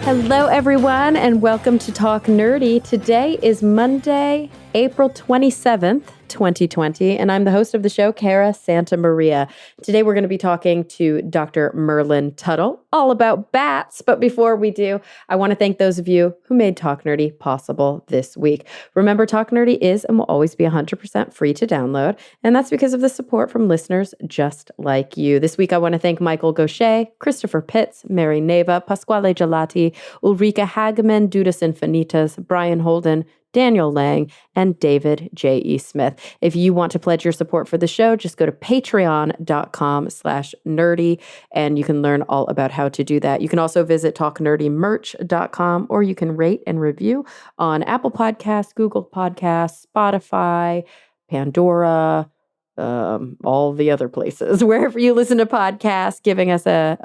Hello, everyone, and welcome to Talk Nerdy. Today is Monday, April 27th, 2020, and I'm the host of the show, Cara Santa Maria. Today, we're going to be talking to Dr. Merlin Tuttle all about bats. But before we do, I want to thank those of you who made Talk Nerdy possible this week. Remember, Talk Nerdy is and will always be 100% free to download, and that's because of the support from listeners just like you. This week, I want to thank Michael Gaucher, Christopher Pitts, Mary Neva, Pasquale Gelati, Ulrika Hageman, Dudas Infinitas, Brian Holden, Daniel Lang, and David J.E. Smith. If you want to pledge your support for the show, just go to patreon.com/nerdy, and you can learn all about how to do that. You can also visit talknerdymerch.com, or you can rate and review on Apple Podcasts, Google Podcasts, Spotify, Pandora, all the other places. Wherever you listen to podcasts, giving us a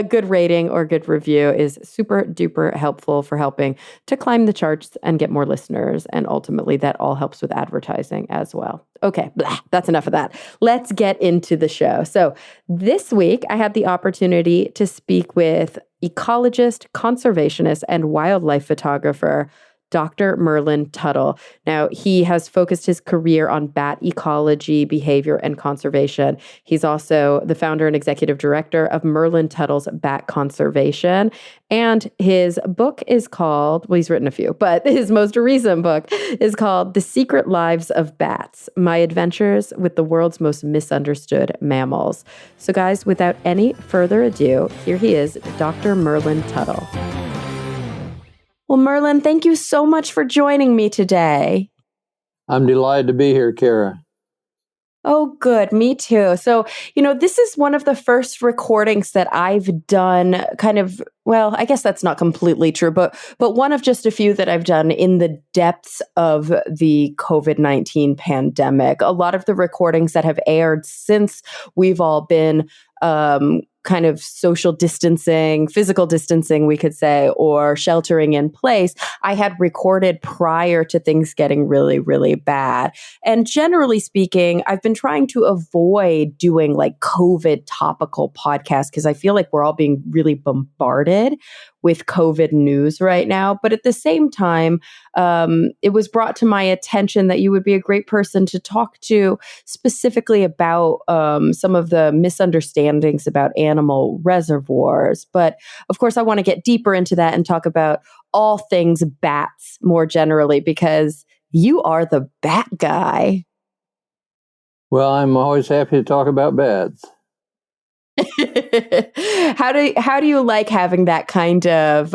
good rating or good review is super duper helpful for helping to climb the charts and get more listeners. And ultimately, that all helps with advertising as well. Okay, that's enough of that. Let's get into the show. So this week, I had the opportunity to speak with ecologist, conservationist, and wildlife photographer, Dr. Merlin Tuttle. Now, he has focused his career on bat ecology, behavior, and conservation. He's also the founder and executive director of Merlin Tuttle's Bat Conservation. And his book is called, well, he's written a few, but his most recent book is called The Secret Lives of Bats, My Adventures with the World's Most Misunderstood Mammals. So guys, without any further ado, here he is, Dr. Merlin Tuttle. Well, Merlin, thank you so much for joining me today. I'm delighted to be here, Cara. Oh, good. Me too. So, this is one of the first recordings that I've done I guess that's not completely true, but one of just a few that I've done in the depths of the COVID-19 pandemic. A lot of the recordings that have aired since we've all been kind of social distancing, physical distancing, we could say, or sheltering in place, I had recorded prior to things getting really, really bad. And generally speaking, I've been trying to avoid doing like COVID topical podcasts because I feel like we're all being really bombarded with COVID news right now. But at the same time, it was brought to my attention that you would be a great person to talk to specifically about some of the misunderstandings about animal reservoirs. But of course, I want to get deeper into that and talk about all things bats more generally, because you are the bat guy. Well, I'm always happy to talk about bats. How do you like having that kind of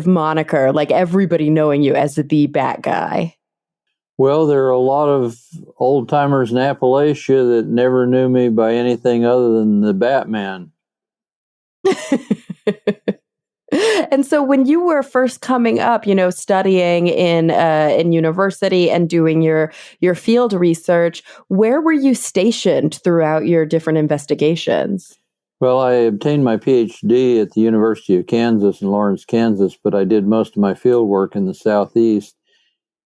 moniker, like everybody knowing you as the bat guy? Well, there are a lot of old timers in Appalachia that never knew me by anything other than the Batman. And so when you were first coming up, studying in university and doing your field research, where were you stationed throughout your different investigations? Well, I obtained my PhD at the University of Kansas in Lawrence, Kansas, but I did most of my field work in the Southeast,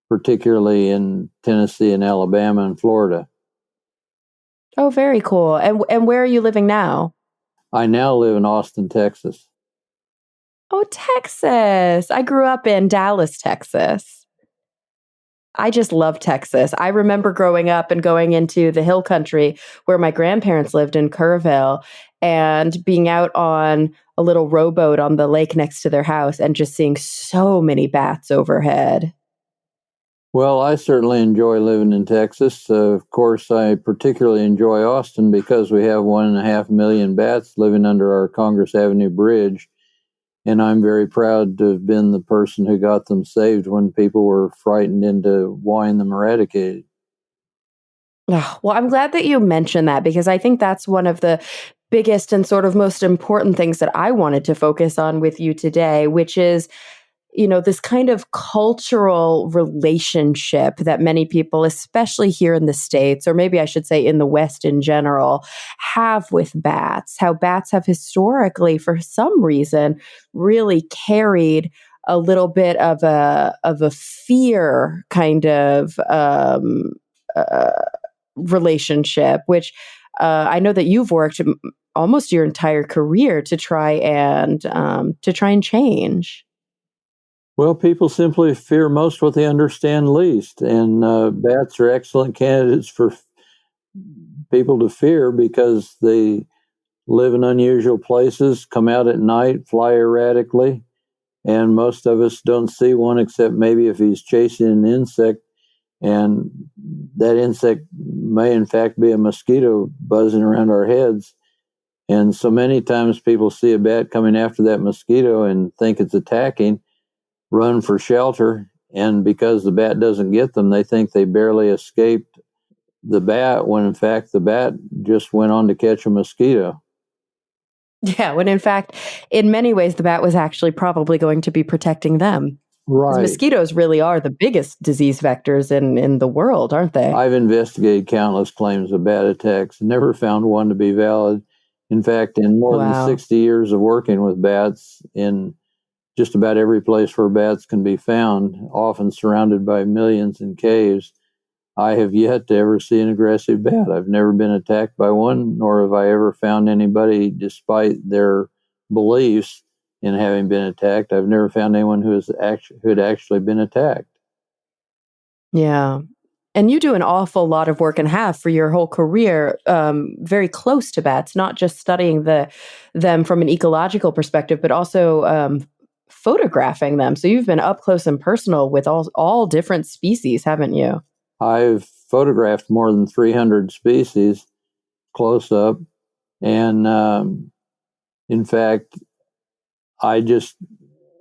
particularly in Tennessee and Alabama and Florida. Oh, very cool. And where are you living now? I now live in Austin, Texas. Oh, Texas. I grew up in Dallas, Texas. I just love Texas. I remember growing up and going into the hill country where my grandparents lived in Kerrville and being out on a little rowboat on the lake next to their house and just seeing so many bats overhead. Well, I certainly enjoy living in Texas. Of course, I particularly enjoy Austin because we have 1.5 million bats living under our Congress Avenue Bridge. And I'm very proud to have been the person who got them saved when people were frightened into wanting them eradicated. Oh, well, I'm glad that you mentioned that, because I think that's one of the biggest and sort of most important things that I wanted to focus on with you today, which is, this kind of cultural relationship that many people, especially here in the States, or maybe I should say in the West in general, have with bats. How bats have historically, for some reason, really carried a little bit of a fear kind of relationship, which I know that you've worked almost your entire career to try and change. Well, people simply fear most what they understand least, and bats are excellent candidates for people to fear because they live in unusual places, come out at night, fly erratically, and most of us don't see one except maybe if he's chasing an insect, and that insect may in fact be a mosquito buzzing around our heads. And so many times people see a bat coming after that mosquito and think it's attacking, run for shelter, and because the bat doesn't get them, they think they barely escaped the bat, when in fact the bat just went on to catch a mosquito. Yeah, when in fact, in many ways, the bat was actually probably going to be protecting them. Because Right. mosquitoes really are the biggest disease vectors in the world, aren't they? I've investigated countless claims of bat attacks and never found one to be valid. In fact, in more than Wow. 60 years of working with bats in just about every place where bats can be found, often surrounded by millions in caves, I have yet to ever see an aggressive bat. I've never been attacked by one, nor have I ever found anybody, despite their beliefs in having been attacked, I've never found anyone who had actually been attacked. Yeah. And you do an awful lot of work and have for your whole career, very close to bats, not just studying them from an ecological perspective, but also photographing them. So you've been up close and personal with all different species, haven't you? I've photographed more than 300 species close up, and in fact, I just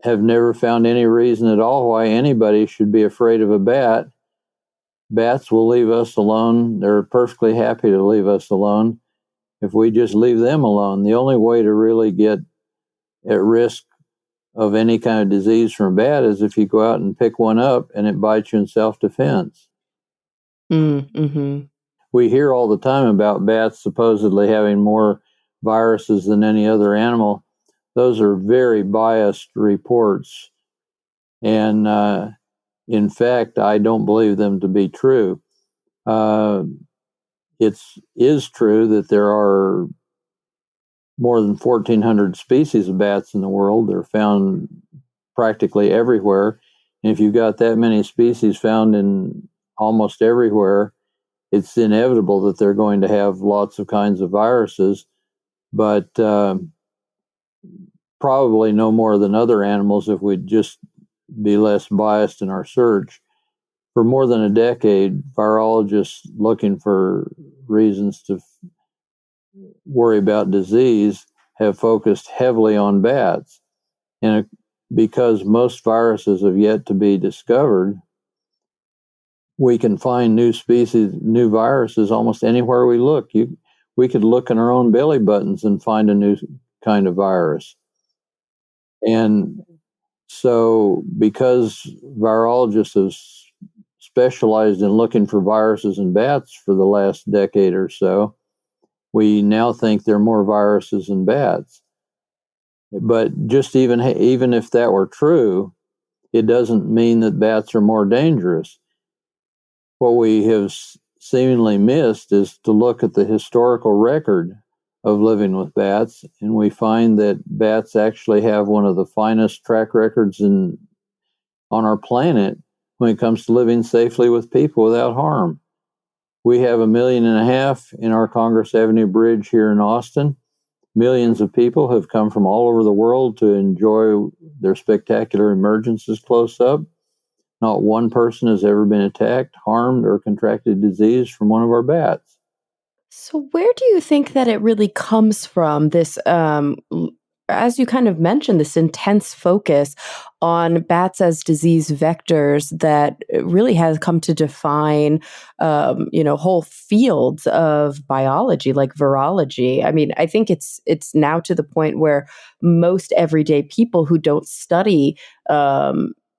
have never found any reason at all why anybody should be afraid of a bat. Bats will leave us alone. They're perfectly happy to leave us alone if we just leave them alone. The only way to really get at risk of any kind of disease from a bat is if you go out and pick one up and it bites you in self-defense. Mm-hmm. We hear all the time about bats supposedly having more viruses than any other animal. Those are very biased reports. And in fact, I don't believe them to be true. It is true that there are more than 1,400 species of bats in the world. They're found practically everywhere. And if you've got that many species found in almost everywhere, it's inevitable that they're going to have lots of kinds of viruses, but probably no more than other animals if we'd just be less biased in our search. For more than a decade, virologists looking for reasons to worry about disease have focused heavily on bats. And because most viruses have yet to be discovered, we can find new species, new viruses almost anywhere we look. We could look in our own belly buttons and find a new kind of virus. And so, because virologists have specialized in looking for viruses in bats for the last decade or so, we now think there are more viruses in bats. But just even if that were true, it doesn't mean that bats are more dangerous. What we have seemingly missed is to look at the historical record of living with bats, and we find that bats actually have one of the finest track records on our planet when it comes to living safely with people without harm. We have 1.5 million in our Congress Avenue Bridge here in Austin. Millions of people have come from all over the world to enjoy their spectacular emergences close up. Not one person has ever been attacked, harmed, or contracted disease from one of our bats. So, where do you think that it really comes from? This, as you kind of mentioned, this intense focus on bats as disease vectors that really has come to define, whole fields of biology, like virology. I mean, I think it's now to the point where most everyday people who don't study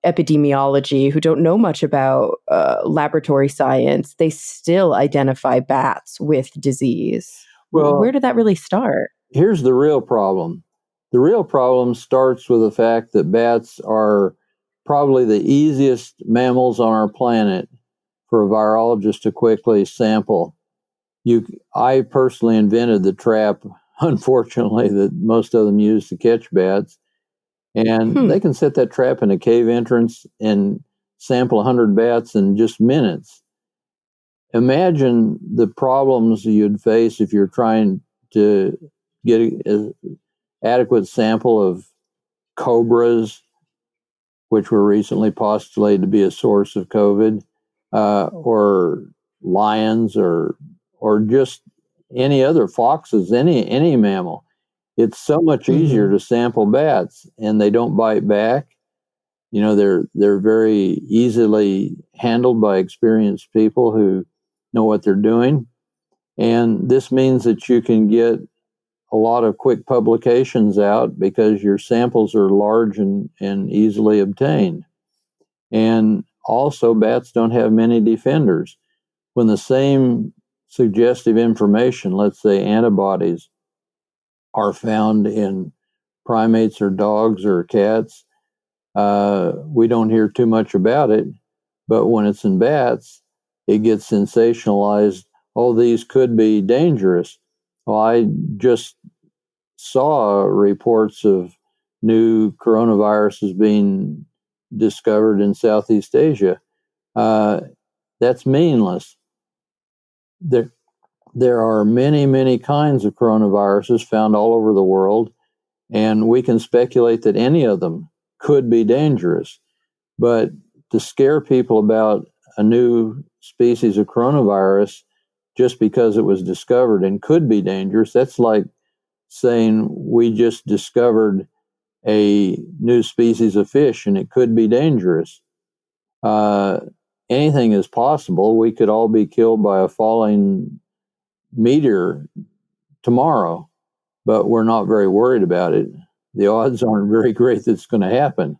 epidemiology, who don't know much about laboratory science, they still identify bats with disease. Where Well, did that really start? here's the real problem. The real problem starts with the fact that bats are probably the easiest mammals on our planet for a virologist to quickly sample. I personally invented the trap, unfortunately, that most of them use to catch bats. And they can set that trap in a cave entrance and sample 100 bats in just minutes. Imagine the problems you'd face if you're trying to get an adequate sample of cobras, which were recently postulated to be a source of COVID, or lions, or just any other foxes, any mammal. It's so much easier to sample bats, and they don't bite back. They're very easily handled by experienced people who know what they're doing. And this means that you can get a lot of quick publications out because your samples are large and easily obtained. And also, bats don't have many defenders. When the same suggestive information, let's say antibodies, are found in primates or dogs or cats, we don't hear too much about it. But when it's in bats, it gets sensationalized. Oh, these could be dangerous. Well, I just saw reports of new coronaviruses being discovered in Southeast Asia. That's meaningless. There are many, many kinds of coronaviruses found all over the world, and we can speculate that any of them could be dangerous. But to scare people about a new species of coronavirus just because it was discovered and could be dangerous, that's like saying we just discovered a new species of fish and it could be dangerous. Anything is possible. We could all be killed by a falling meteor tomorrow, but we're not very worried about it. The odds aren't very great that it's going to happen.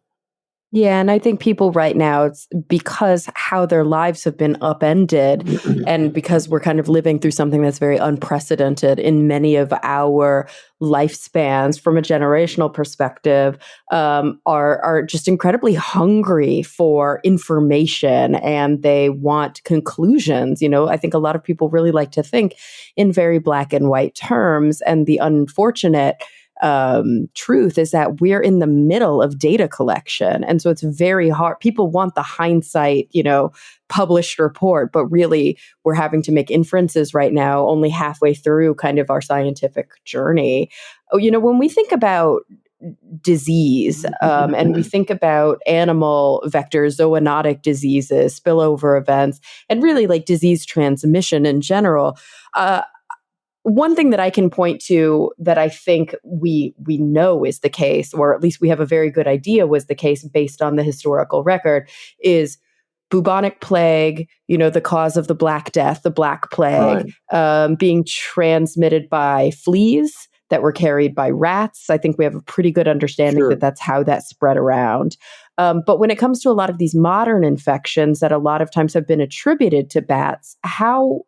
Yeah, and I think people right now, it's because how their lives have been upended, and because we're kind of living through something that's very unprecedented in many of our lifespans from a generational perspective, are just incredibly hungry for information, and they want conclusions. I think a lot of people really like to think in very black and white terms, and the unfortunate truth is that we're in the middle of data collection. And so it's very hard. People want the hindsight, published report, but really we're having to make inferences right now, only halfway through kind of our scientific journey. When we think about disease, and we think about animal vectors, zoonotic diseases, spillover events, and really like disease transmission in general, one thing that I can point to that I think we know is the case, or at least we have a very good idea was the case based on the historical record, is bubonic plague, the cause of the Black Death, the Black Plague, being transmitted by fleas that were carried by rats. I think we have a pretty good understanding that that's how that spread around. But when it comes to a lot of these modern infections that a lot of times have been attributed to bats, how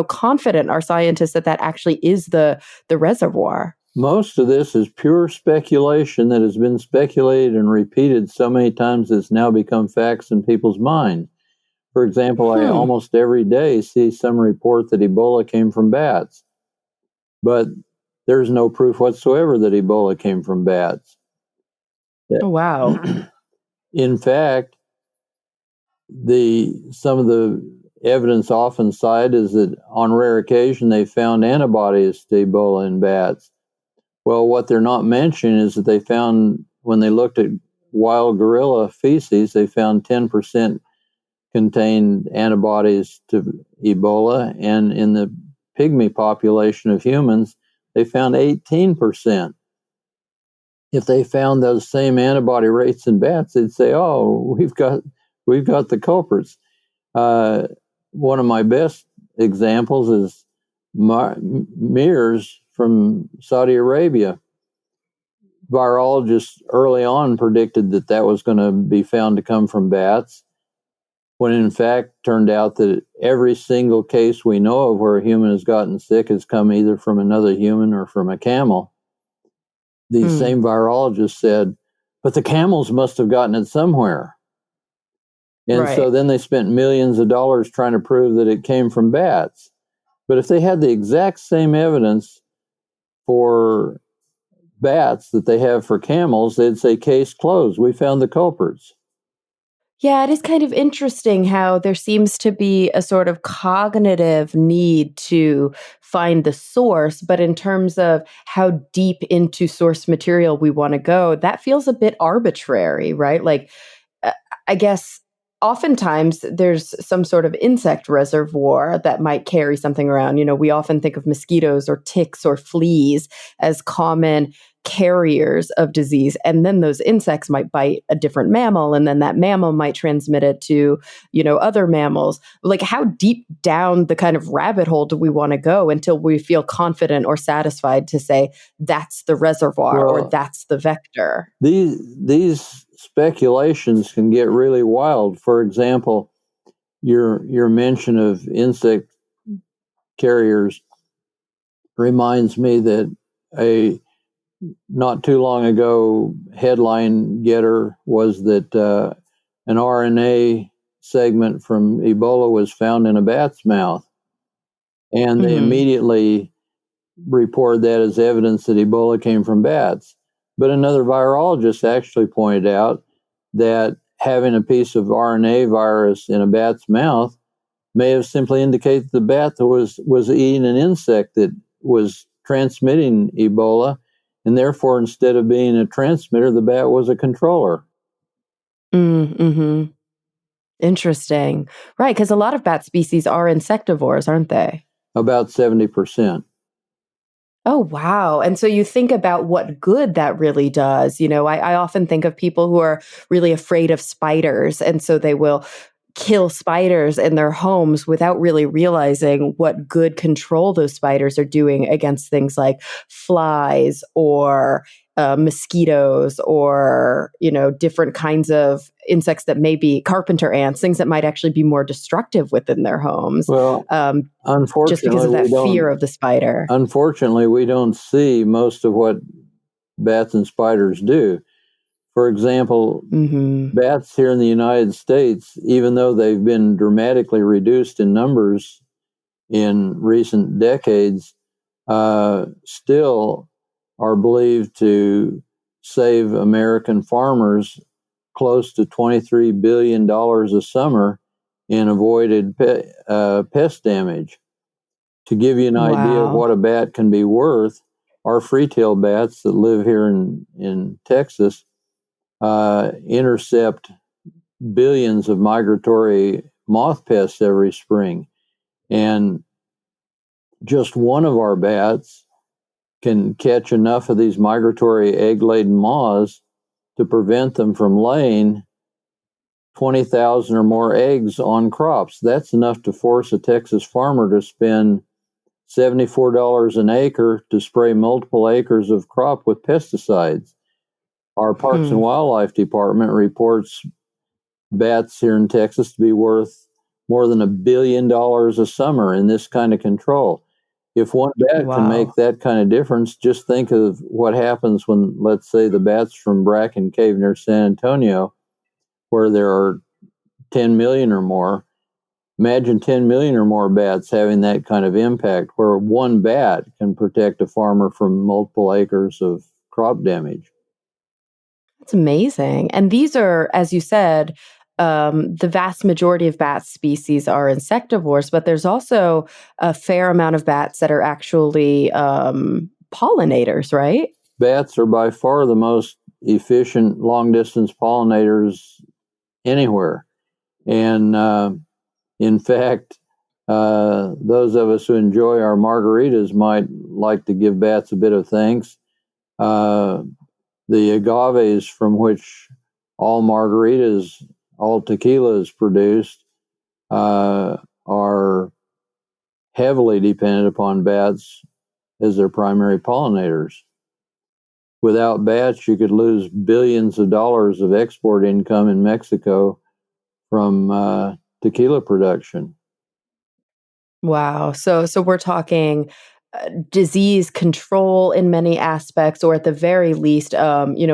confident are scientists that actually is the reservoir? Most of this is pure speculation that has been speculated and repeated so many times it's now become facts in people's minds. For example, I almost every day see some report that Ebola came from bats, but there's no proof whatsoever that Ebola came from bats. Oh, wow. In fact, some of the evidence often cited is that on rare occasion they found antibodies to Ebola in bats. Well, what they're not mentioning is that they found, when they looked at wild gorilla feces, they found 10% contained antibodies to Ebola, and in the pygmy population of humans, they found 18%. If they found those same antibody rates in bats, they'd say, "Oh, we've got the culprits." One of my best examples is MERS from Saudi Arabia. Virologists early on predicted that was going to be found to come from bats, when in fact turned out that every single case we know of where a human has gotten sick has come either from another human or from a camel. These same virologists said, but the camels must have gotten it somewhere. And so Right. then they spent millions of dollars trying to prove that it came from bats. But if they had the exact same evidence for bats that they have for camels, they'd say case closed. We found the culprits. Yeah, it is kind of interesting how there seems to be a sort of cognitive need to find the source, but in terms of how deep into source material we want to go, that feels a bit arbitrary, right? Like, uh, I guess oftentimes there's some sort of insect reservoir that might carry something around. We often think of mosquitoes or ticks or fleas as common carriers of disease. And then those insects might bite a different mammal, and then that mammal might transmit it to, other mammals. Like, how deep down the kind of rabbit hole do we want to go until we feel confident or satisfied to say that's the reservoir or Well, that's the vector? these speculations can get really wild. For example, your mention of insect carriers reminds me that a not too long ago headline getter was that an RNA segment from Ebola was found in a bat's mouth, and they Hmm. immediately reported that as evidence that Ebola came from bats. But another virologist actually pointed out that having a piece of RNA virus in a bat's mouth may have simply indicated the bat that was eating an insect that was transmitting Ebola, and therefore, instead of being a transmitter, the bat was a controller. Mm-hmm. Interesting. Right, because a lot of bat species are insectivores, aren't they? About 70%. Oh, wow. And so you think about what good that really does. I often think of people who are really afraid of spiders. And so they will kill spiders in their homes without really realizing what good control those spiders are doing against things like flies or mosquitoes or, different kinds of insects that may be carpenter ants, things that might actually be more destructive within their homes. Well, Just because unfortunately, of that fear of the spider. we don't see most of what bats and spiders do. For example, Mhm. bats here in the United States, even though they've been dramatically reduced in numbers in recent decades, still are believed to save American farmers close to $23 billion a summer in avoided pest damage. To give you an idea of Wow. what a bat can be worth, our free-tailed bats that live here in Texas intercept billions of migratory moth pests every spring. And just one of our bats can catch enough of these migratory egg-laden moths to prevent them from laying 20,000 or more eggs on crops. That's enough to force a Texas farmer to spend $74 an acre to spray multiple acres of crop with pesticides. Our Parks and Hmm. Wildlife Department reports bats here in Texas to be worth more than $1 billion a summer in this kind of control. If one bat can make Wow. that kind of difference, just think of what happens when, let's say, the bats from Bracken Cave near San Antonio, where there are 10 million or more. Imagine 10 million or more bats having that kind of impact, where one bat can protect a farmer from multiple acres of crop damage. That's amazing. And these are, as you said, the vast majority of bat species are insectivores, but there's also a fair amount of bats that are actually pollinators, right? Bats are by far the most efficient long distance pollinators anywhere. And in fact, those of us who enjoy our margaritas might like to give bats a bit of thanks. Uh, the agaves from which all margaritas, all tequila is produced, are heavily dependent upon bats as their primary pollinators. Without bats, you could lose billions of dollars of export income in Mexico from tequila production. Wow. So we're talking disease control in many aspects, or at the very least,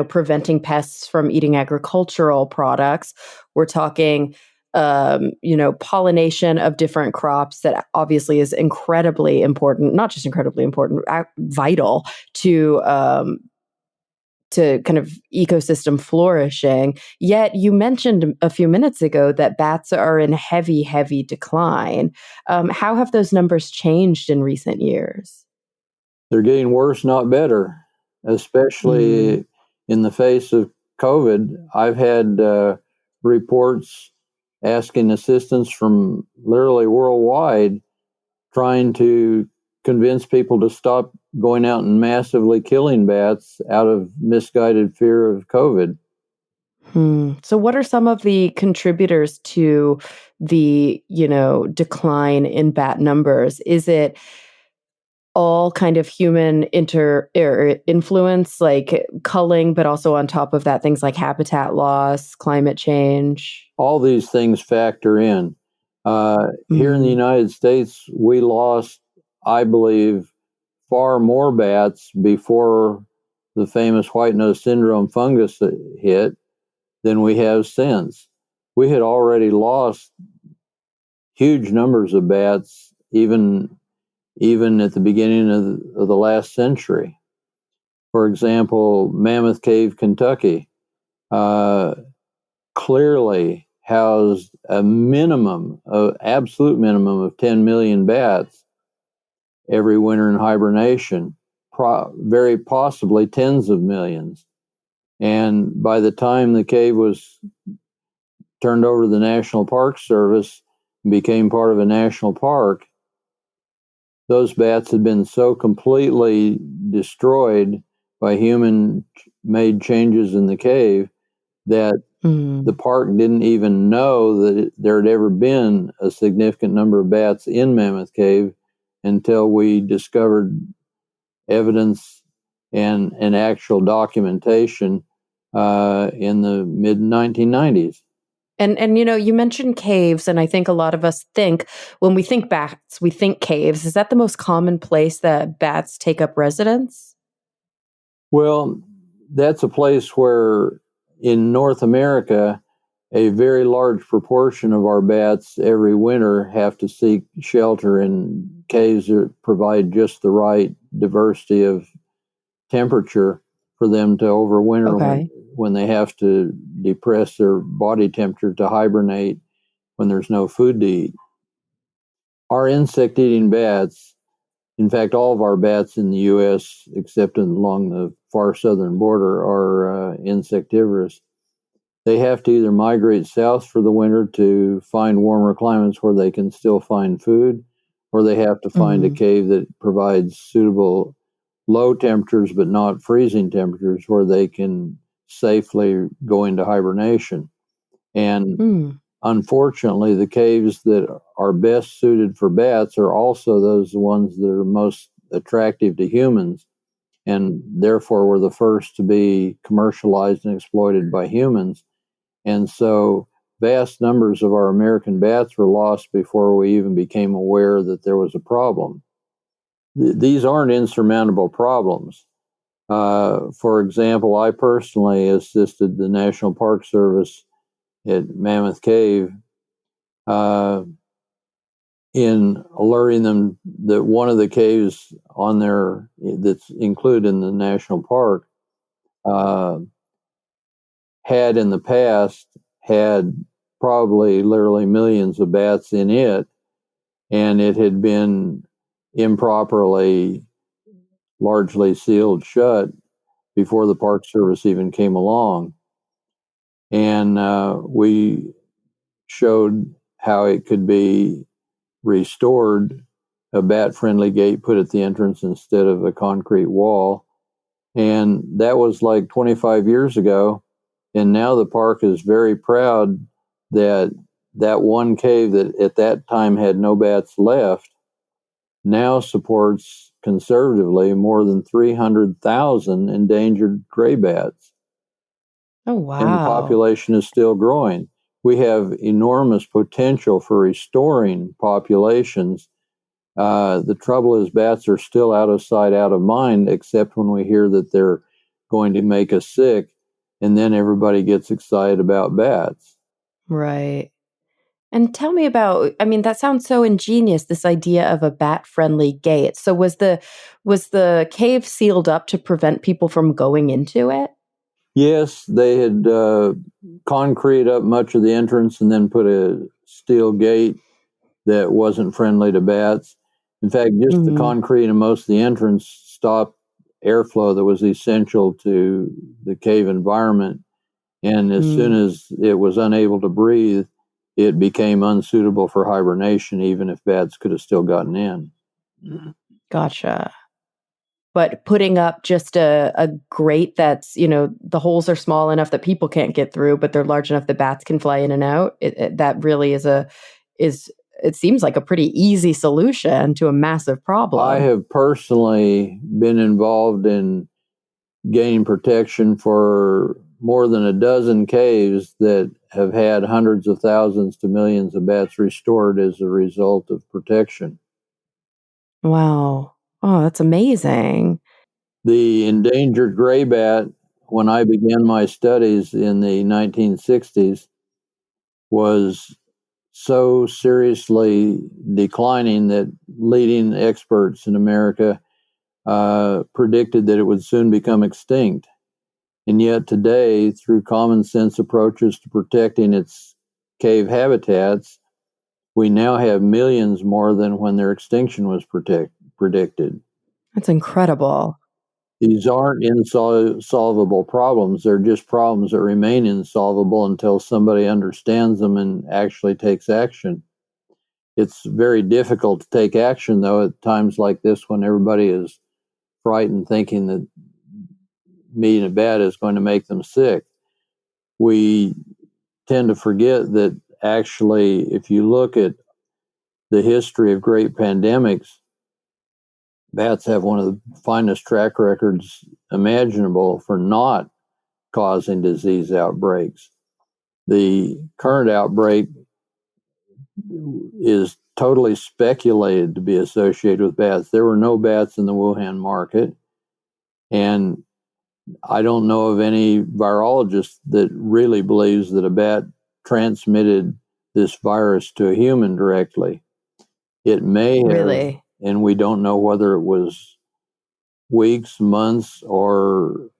preventing pests from eating agricultural products. We're talking pollination of different crops that obviously is incredibly important, not just incredibly important, vital to kind of ecosystem flourishing. Yet you mentioned a few minutes ago that bats are in heavy, heavy decline. How have those numbers changed in recent years? They're getting worse, not better, Mm. especially in the face of COVID. I've had reports asking assistance from literally worldwide, trying to convince people to stop going out and massively killing bats out of misguided fear of COVID. So what are some of the contributors to the, decline in bat numbers? Is it all kind of human influence, like culling, but also on top of that, things like habitat loss, climate change? All these things factor in. Here in the Mm. United States, we lost, I believe, far more bats before the famous white nose syndrome fungus hit than we have since. We had already lost huge numbers of bats even at the beginning of the last century. For example, Mammoth Cave, Kentucky, uh, clearly housed a absolute minimum of 10 million bats every winter in hibernation, very possibly tens of millions. And by the time the cave was turned over to the National Park Service and became part of a national park, those bats had been so completely destroyed by human made changes in the cave that the Mm. park didn't even know that there had ever been a significant number of bats in Mammoth Cave until we discovered evidence and actual documentation in the mid 1990s. And you mentioned caves, and I think a lot of us think when we think bats, we think caves. Is that the most common place that bats take up residence? Well, that's a place where in North America, a very large proportion of our bats every winter have to seek shelter in caves that provide just the right diversity of temperature for them to overwinter Okay. when they have to depress their body temperature to hibernate when there's no food to eat. Our insect eating bats, in fact, all of our bats in the U.S., except along the far southern border, are insectivorous. They have to either migrate south for the winter to find warmer climates where they can still find food, or they have to find a Mm. cave that provides suitable low temperatures but not freezing temperatures where they can safely go into hibernation. And Mm. unfortunately, the caves that are best suited for bats are also those ones that are most attractive to humans, and therefore were the first to be commercialized and exploited by humans. And so vast numbers of our American bats were lost before we even became aware that there was a problem. These aren't insurmountable problems. For example, I personally assisted the National Park Service at Mammoth Cave uh, in alerting them that one of the caves on there that's included in the national park uh, had in the past had probably literally millions of bats in it, and it had been improperly largely sealed shut before the Park Service even came along. And we showed how it could be restored, a bat friendly gate put at the entrance instead of a concrete wall. And that was like 25 years ago. And now the park is very proud that that one cave that at that time had no bats left now supports conservatively more than 300,000 endangered gray bats. Oh, And the wow. population is still growing. We have enormous potential for restoring populations. The trouble is, bats are still out of sight, out of mind, except when we hear that they're going to make us sick, and then everybody gets excited about bats. Right. And tell me about, I mean, that sounds so ingenious, this idea of a bat-friendly gate. So was the cave sealed up to prevent people from going into it? Yes, they had concrete up much of the entrance and then put a steel gate that wasn't friendly to bats. In fact, just the Mhm. concrete in most of the entrance stopped airflow that was essential to the cave environment. And as soon Mm, as it was unable to breathe, it became unsuitable for hibernation, even if bats could have still gotten in. gotcha. But putting up just a grate that's, the holes are small enough that people can't get through, but they're large enough that bats can fly in and out, that really is it seems like a pretty easy solution to a massive I problem. have personally been involved in gaining protection for more than a dozen caves that have had hundreds of thousands to millions of bats restored as a result of protection. Wow. Oh, that's amazing. The endangered gray bat, when I began my studies in the 1960s, was so seriously declining that leading experts in America predicted that it would soon become extinct. And yet today, through common sense approaches to protecting its cave habitats, we now have millions more than when their extinction was predicted. That's incredible. These aren't insolvable problems. They're just problems that remain insolvable until somebody understands them and actually takes action. It's very difficult to take action, though, at times like this when everybody is frightened, thinking that meeting a bat is going to make them sick. We tend to forget that actually, if you look at the history of great pandemics, bats have one of the finest track records imaginable for not causing disease outbreaks. The current outbreak is totally speculated to be associated with bats. There were no bats in the Wuhan market, and I don't know of any virologist that really believes that a bat transmitted this virus to a human directly. It may have, Really? and we don't know whether it was weeks, months, or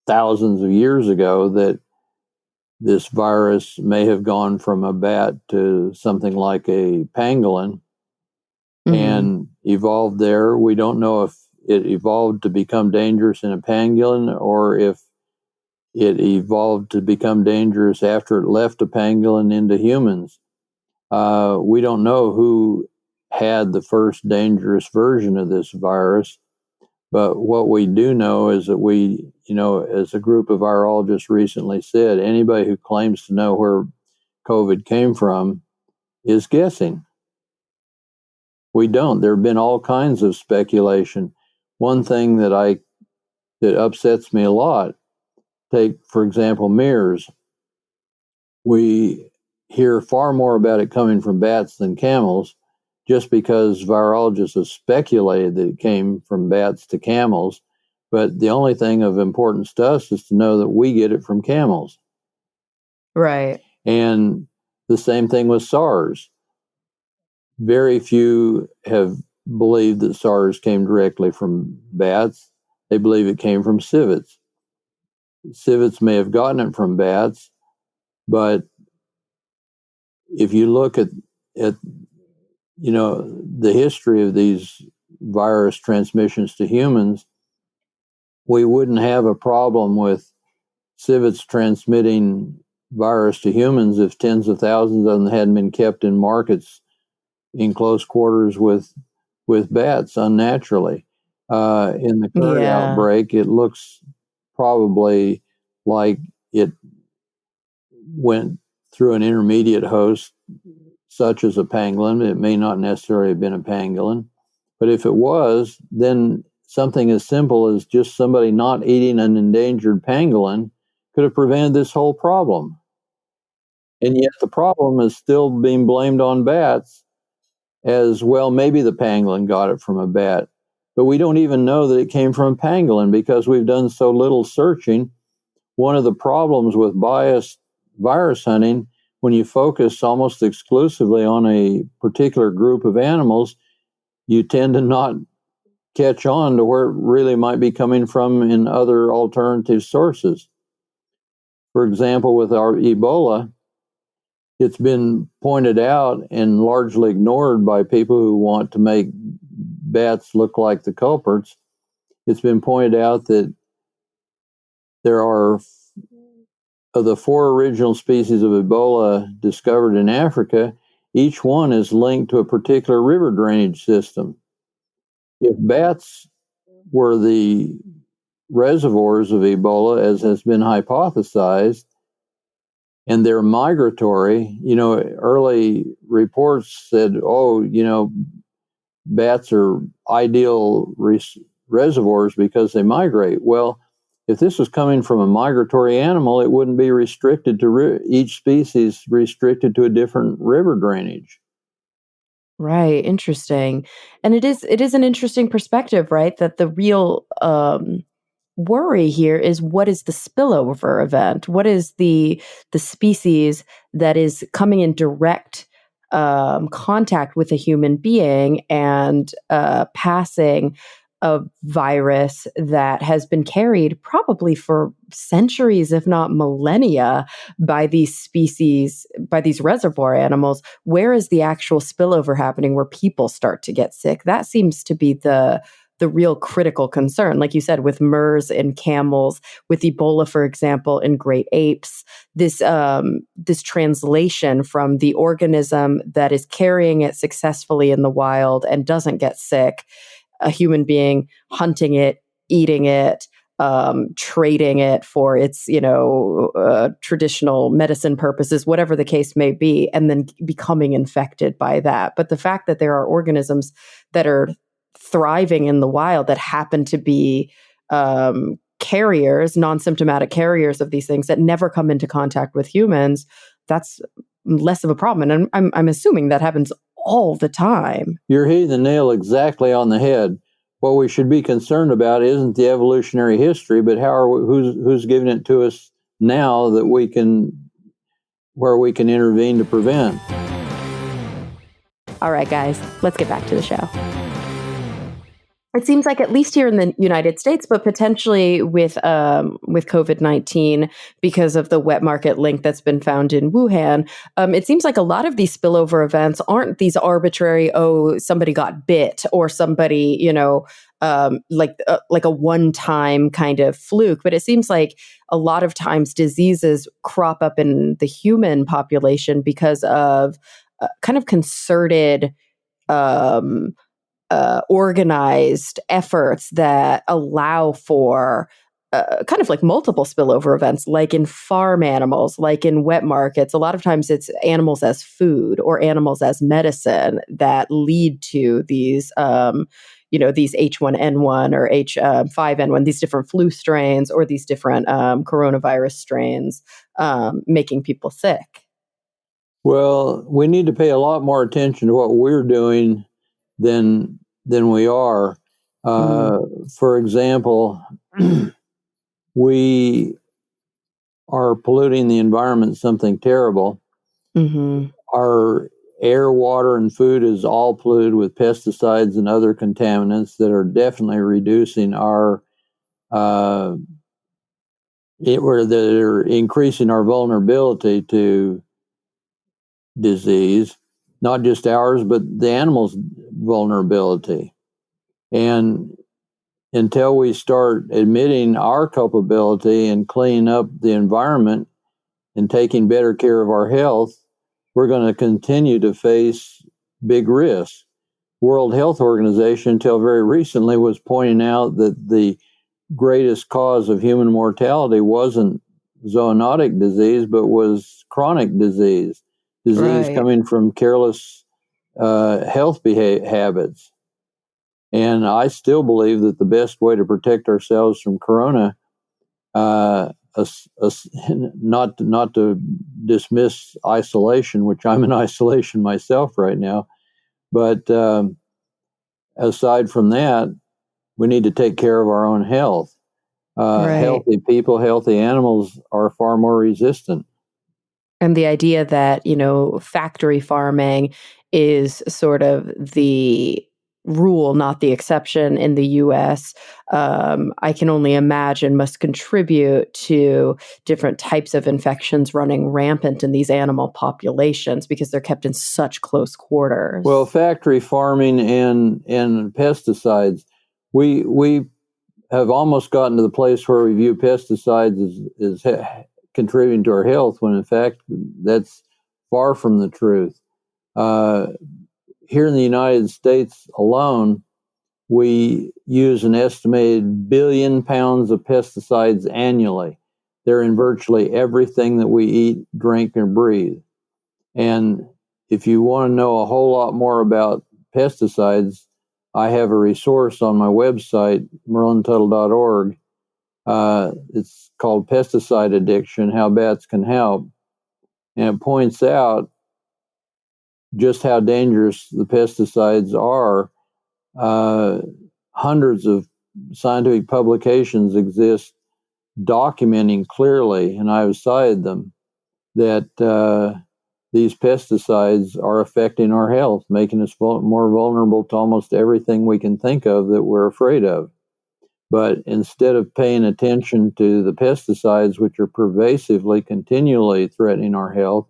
thousands of years ago that this virus may have gone from a bat to something like a pangolin Mhm. and evolved there. We don't know if it evolved to become dangerous in a pangolin or if it evolved to become dangerous after it left a pangolin into humans. We don't know who had the first dangerous version of this virus, but what we do know is that as a group of virologists recently said, anybody who claims to know where COVID came from is guessing. We don't. There have been all kinds of speculation. One thing that upsets me a lot, take for example MERS. We hear far more about it coming from bats than camels, just because virologists have speculated that it came from bats to camels. But the only thing of importance to us is to know that we get it from camels. Right. And the same thing with SARS. Very few have believed that SARS came directly from bats. They believe it came from civets. Civets may have gotten it from bats, but if you look at the history of these virus transmissions to humans, we wouldn't have a problem with civets transmitting virus to humans if tens of thousands of them hadn't been kept in markets in close quarters with bats unnaturally. In the current Yeah. outbreak, it looks probably like it went through an intermediate host, such as a pangolin. It may not necessarily have been a pangolin, but if it was, then something as simple as just somebody not eating an endangered pangolin could have prevented this whole problem. And yet the problem is still being blamed on bats as well. Maybe the pangolin got it from a bat, but we don't even know that it came from a pangolin because we've done so little searching. One of the problems with biased virus hunting, when you focus almost exclusively on a particular group of animals, you tend to not catch on to where it really might be coming from in other alternative sources. For example, with our Ebola, it's been pointed out and largely ignored by people who want to make bats look like the culprits. It's been pointed out that there are, of the 4 original species of Ebola discovered in Africa, each one is linked to a particular river drainage system. If bats were the reservoirs of Ebola, as has been hypothesized, and they're migratory, early reports said, bats are ideal reservoirs because they migrate. Well, if this was coming from a migratory animal, it wouldn't be restricted to each species restricted to a different river drainage. Right, interesting. And it is an interesting perspective, right? That the real worry here is what is the spillover event? What is the species that is coming in direct contact with a human being and passing a virus that has been carried probably for centuries, if not millennia, by these species, by these reservoir animals? Where is the actual spillover happening where people start to get sick? That seems to be the real critical concern. Like you said, with MERS in camels, with Ebola, for example, in great apes, this translation from the organism that is carrying it successfully in the wild and doesn't get sick, a human being hunting it, eating it, trading it for its, traditional medicine purposes, whatever the case may be, and then becoming infected by that. But the fact that there are organisms that are thriving in the wild that happen to be carriers, non-symptomatic carriers of these things that never come into contact with humans, that's less of a problem. And I'm assuming that happens all the time. You're hitting the nail exactly on the head. What we should be concerned about isn't the evolutionary history, but who's giving it to us now that where we can intervene to prevent. All right, guys, let's get back to the show. It seems like, at least here in the United States, but potentially with COVID-19, because of the wet market link that's been found in Wuhan, it seems like a lot of these spillover events aren't these arbitrary, oh, somebody got bit or somebody, like a one-time kind of fluke. But it seems like a lot of times diseases crop up in the human population because of kind of concerted organized efforts that allow for kind of like multiple spillover events, like in farm animals, like in wet markets. A lot of times it's animals as food or animals as medicine that lead to these, these H1N1 or H5N1, these different flu strains or these different coronavirus strains making people sick. Well, we need to pay a lot more attention to what we're doing than we are. For example, we are polluting the environment, something terrible. Mm-hmm. Our air, water, and food is all polluted with pesticides and other contaminants that are definitely reducing that are increasing our vulnerability to disease, not just ours, but the animals' vulnerability. And until we start admitting our culpability and cleaning up the environment and taking better care of our health, we're going to continue to face big risks. World Health Organization, until very recently, was pointing out that the greatest cause of human mortality wasn't zoonotic disease, but was chronic disease Right. coming from careless health habits. And I still believe that the best way to protect ourselves from corona, not to dismiss isolation, which I'm in isolation myself right now, but aside from that, we need to take care of our own health. Right. Healthy people, healthy animals are far more resistant. And the idea that, factory farming is sort of the rule, not the exception in the US, I can only imagine must contribute to different types of infections running rampant in these animal populations because they're kept in such close Well, quarters. factory farming and pesticides, we have almost gotten to the place where we view pesticides as contributing to our health, when in fact that's far from the truth. Uh, Here in the United States alone, we use an estimated billion pounds of pesticides annually. They're in virtually everything that we eat, drink, and breathe. And if you want to know a whole lot more about pesticides, I have a resource on my website, merlintuttle.org. It's called Pesticide Addiction, How Bats Can Help. And it points out just how dangerous the pesticides are. Hundreds of scientific publications exist documenting clearly, and I've cited them, that these pesticides are affecting our health, making us more vulnerable to almost everything we can think of that we're afraid of. But instead of paying attention to the pesticides, which are pervasively, continually threatening our health,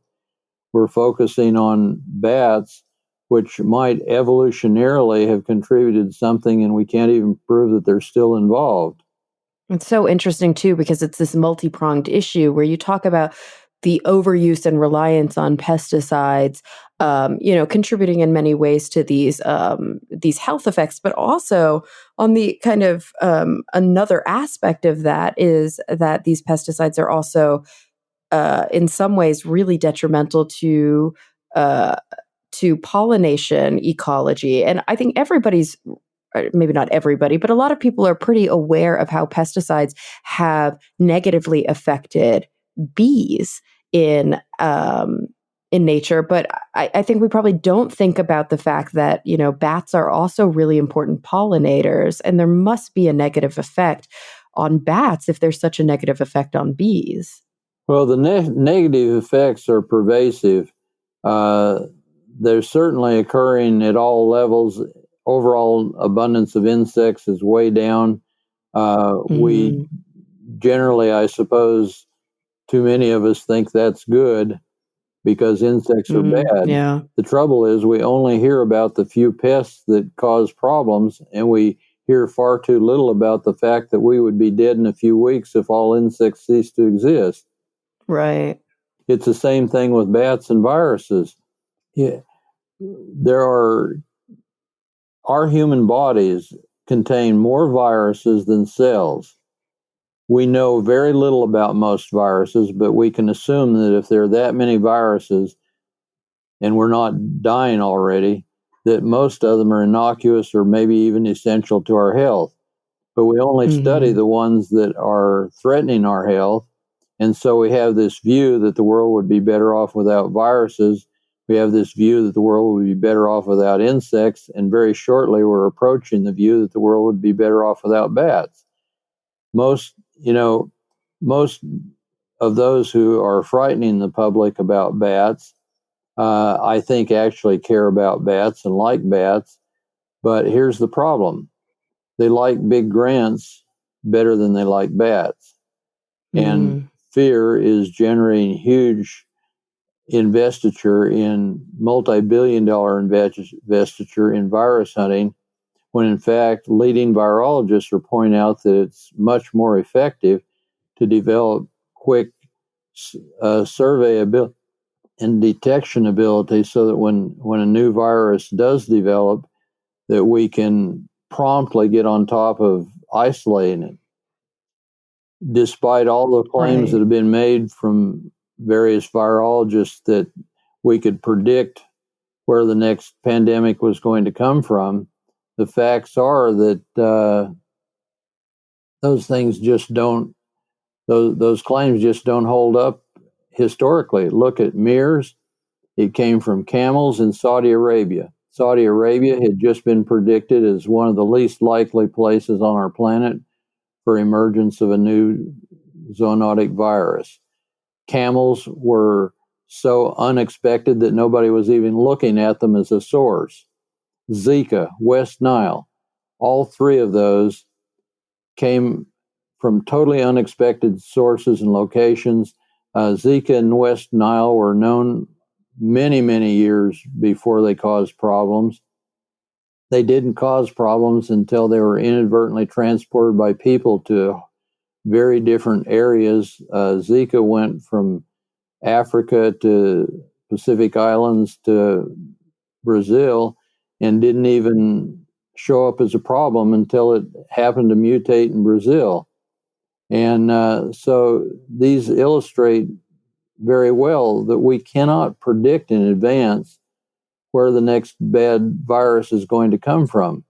we're focusing on bats, which might evolutionarily have contributed something, and we can't even prove that they're still involved. It's so interesting too, because it's this multi-pronged issue where you talk about the overuse and reliance on pesticides, contributing in many ways to these health effects, but also on the kind of another aspect of that is that these pesticides are also in some ways really detrimental uh, to pollination ecology. And I think maybe not everybody, but a lot of people are pretty aware of how pesticides have negatively affected bees in nature. But I think we probably don't think about the fact that bats are also really important pollinators, and there must be a negative effect on bats if there's such a negative effect on bees. Well, the negative effects are pervasive. Uh, they're certainly occurring at all levels. Overall abundance of insects is way down. We Mm, generally, I suppose, too many of us think that's good because insects are bad. yeah. The trouble is, we only hear about the few pests that cause problems, and we hear far too little about the fact that we would be dead in a few weeks if all insects ceased to exist. Right. It's the same thing with bats and viruses. Yeah, there are our human bodies contain more viruses than cells. We know very little about most viruses, but we can assume that if there are that many viruses and we're not dying already, that most of them are innocuous or maybe even essential to our health. But we only study Mhm. the ones that are threatening our health. And so we have this view that the world would be better off without viruses. We have this view that the world would be better off without insects. And very shortly, we're approaching the view that the world would be better off without bats. Most, you know, most of those who are frightening the public about bats, I think actually care about bats and like bats. But here's the problem: they like big grants better than they like bats. And Mm. fear is generating huge investiture in multi-billion-dollar investiture in virus hunting, when in fact leading virologists are pointing out that it's much more effective to develop quick survey ability and detection ability, so that when a new virus does develop, that we can promptly get on top of isolating it. Despite all the claims that Right. have been made from various virologists that we could predict where the next pandemic was going to come from, the facts are that those things just don't, those claims just don't hold up historically. Look at MERS. It came from camels in Saudi Arabia. Saudi Arabia had just been predicted as one of the least likely places on our planet for emergence of a new zoonotic virus. Camels were so unexpected that nobody was even looking at them as a source. Zika, West Nile, all three of those came from totally unexpected sources and locations. Zika and West Nile were known many, many years before they caused problems. They didn't cause problems until they were inadvertently transported by people to very different areas. Zika went from Africa to Pacific Islands to Brazil and didn't even show up as a problem until it happened to mutate in Brazil. And so these illustrate very well that we cannot predict in advance where the next bad virus is going to come from.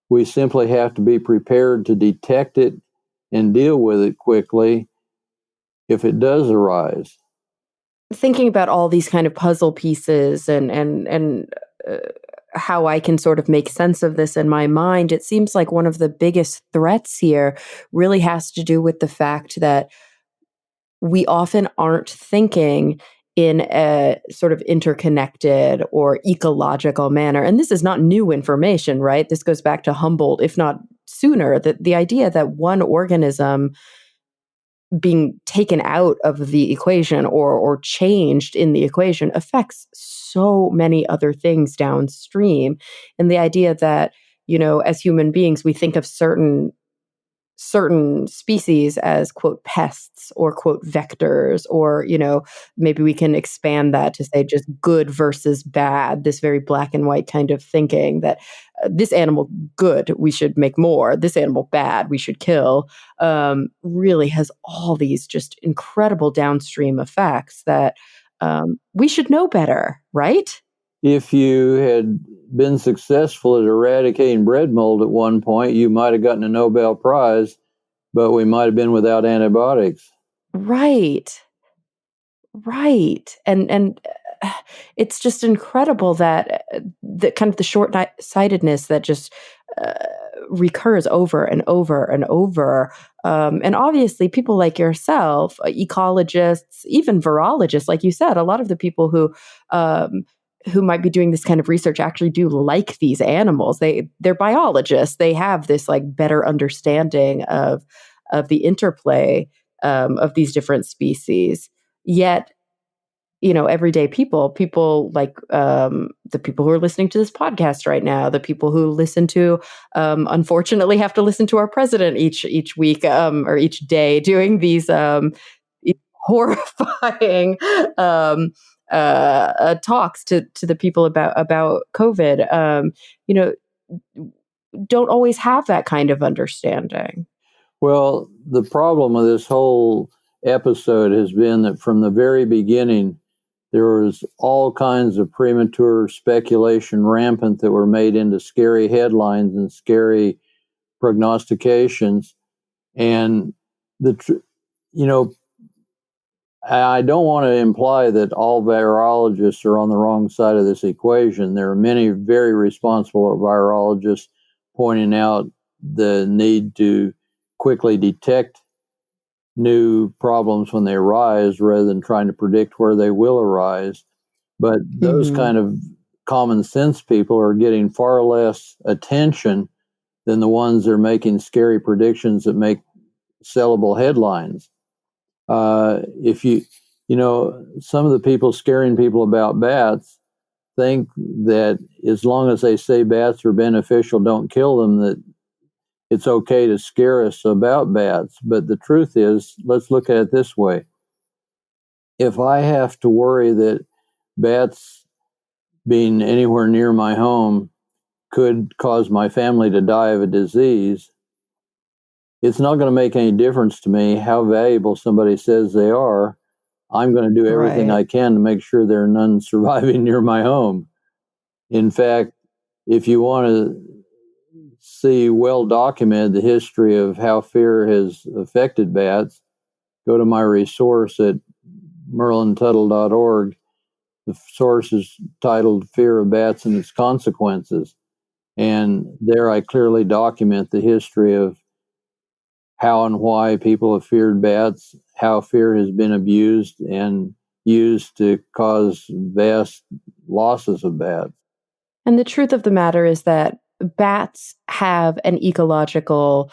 We simply have to be prepared to detect it and deal with it quickly if it does arise. Thinking about all these kind of puzzle pieces and uh, how I can sort of make sense of this in my mind, it seems like one of the biggest threats here really has to do with the fact that we often aren't thinking in a sort of interconnected or ecological manner. And this is not new information, right? This goes back to Humboldt, if not sooner, that the idea that one organism being taken out of the equation or changed in the equation affects so many other things downstream. And the idea that, as human beings, we think of certain species as quote pests or quote vectors, or maybe we can expand that to say just good versus bad, this very black and white kind of thinking that this animal good, we should make more, this animal bad, we should kill, really has all these just incredible downstream effects that we should know better, right? If you had been successful at eradicating bread mold at one point, you might have gotten a Nobel Prize, but we might have been without antibiotics. Right. Right. And it's just incredible that the kind of the short-sightedness that just uh, recurs over and over and over. And obviously, people like yourself, ecologists, even virologists, like you said, a lot of the people who might be doing this kind of research actually do like these animals. They're biologists. They have this like better understanding of the interplay of these different species. Yet, everyday people like the people who are listening to this podcast right now, the people who listen to, unfortunately, have to listen to our president each week or each day doing these horrifying talks to the people about COVID. You know, don't always have that kind of understanding. Well, the problem with this whole episode has been that from the very beginning, there was all kinds of premature speculation rampant that were made into scary headlines and scary prognostications. And you know, I don't want to imply that all virologists are on the wrong side of this equation. There are many very responsible virologists pointing out the need to quickly detect new problems when they arise rather than trying to predict where they will arise. But those Mhm. kind of common sense people are getting far less attention than the ones that are making scary predictions that make sellable headlines. If some of the people scaring people about bats think that as long as they say bats are beneficial, don't kill them, that it's okay to scare us about bats. But the truth is, let's look at it this way. If I have to worry that bats being anywhere near my home could cause my family to die of a disease, it's not going to make any difference to me how valuable somebody says they are. I'm going to do everything Right. I can to make sure there are none surviving near my home. In fact, if you want to see well documented the history of how fear has affected bats, go to my resource at merlintuttle.org. The source is titled Fear of Bats and Its Consequences. And there I clearly document the history of how and why people have feared bats, how fear has been abused, and used to cause vast losses of bats. And the truth of the matter is that bats have an ecological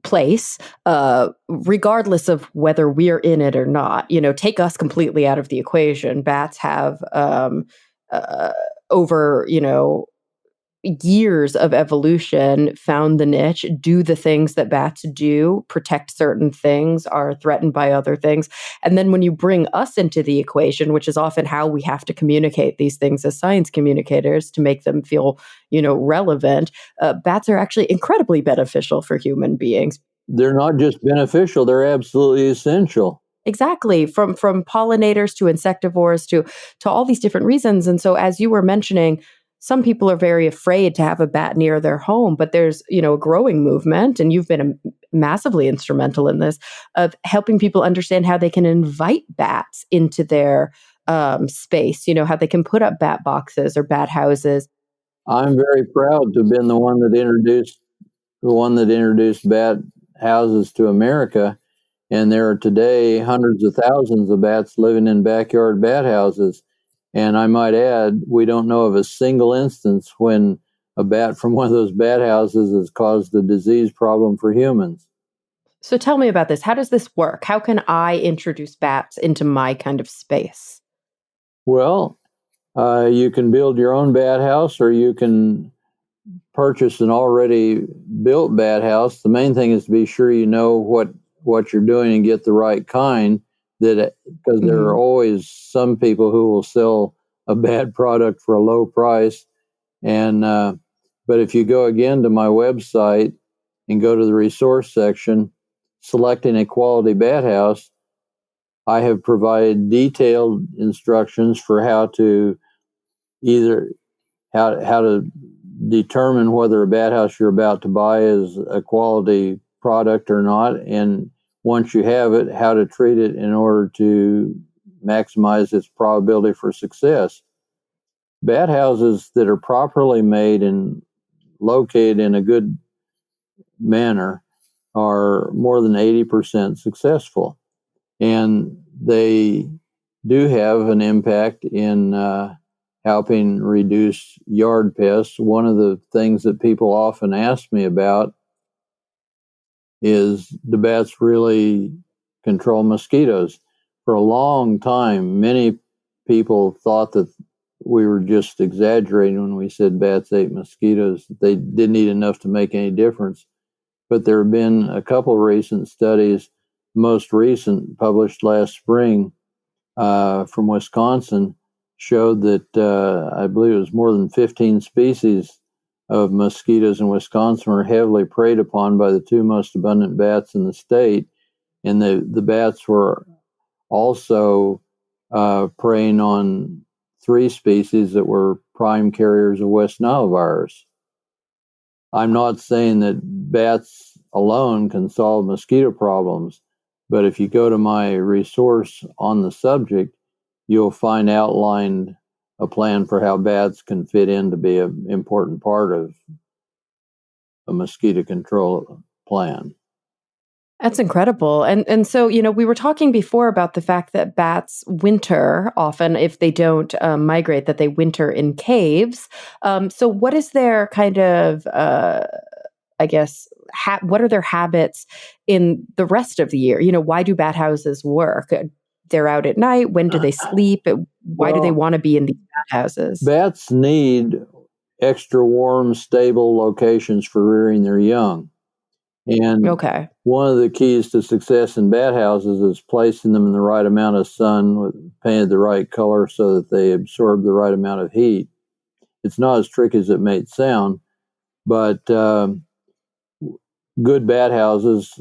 place, regardless of whether we're in it or not. Take us completely out of the equation. Bats have uh, over, years of evolution found the niche, do the things that bats do, protect certain things, are threatened by other things. And then when you bring us into the equation, which is often how we have to communicate these things as science communicators to make them feel, relevant, bats are actually incredibly beneficial for human beings. They're not just beneficial, they're absolutely essential. Exactly, from pollinators to insectivores to all these different reasons. And so, as you were mentioning, some people are very afraid to have a bat near their home, but there's a growing movement, and you've been massively instrumental in this, of helping people understand how they can invite bats into their space. How they can put up bat boxes or bat houses. I'm very proud to have been the one that introduced bat houses to America. And there are today hundreds of thousands of bats living in backyard bat houses. And I might add, we don't know of a single instance when a bat from one of those bat houses has caused a disease problem for humans. So tell me about this. How does this work? How can I introduce bats into my kind of space? Well, you can build your own bat house, or you can purchase an already built bat house. The main thing is to be sure you know what you're doing and get the right kind. Because there are Mhm. always some people who will sell a bad product for a low price. And but if you go again to my website and go to the resource section, selecting a quality bat house, I have provided detailed instructions for either how to determine whether a bat house you're about to buy is a quality product or not, and once you have it, how to treat it in order to maximize its probability for success. Bat houses that are properly made and located in a good manner are more than 80% successful, and they do have an impact in helping reduce yard pests. One of the things that people often ask me about is, do bats really control mosquitoes? For a long time, many people thought that we were just exaggerating when we said bats ate mosquitoes. They didn't eat enough to make any difference. But there have been a couple of recent studies, most recent published last spring, from Wisconsin, showed that I believe it was more than 15 species of mosquitoes in Wisconsin were heavily preyed upon by the two most abundant bats in the state. And the bats were also preying on three species that were prime carriers of West Nile virus. I'm not saying that bats alone can solve mosquito problems, but if you go to my resource on the subject, you'll find outlined a plan for how bats can fit in to be an important part of a mosquito control plan. That's incredible. And so, we were talking before about the fact that bats winter often if they don't migrate, that they winter in caves. So what is their kind of, I guess, what are their habits in the rest of the year? Why do bat houses work? They're out at night. When do they sleep? Why do they Well, want to be in these bat houses? bats need extra warm, stable locations for rearing their young. And Okay. one of the keys to success in bat houses is placing them in the right amount of sun, painted the right color so that they absorb the right amount of heat. It's not as tricky as it may sound, but good bat houses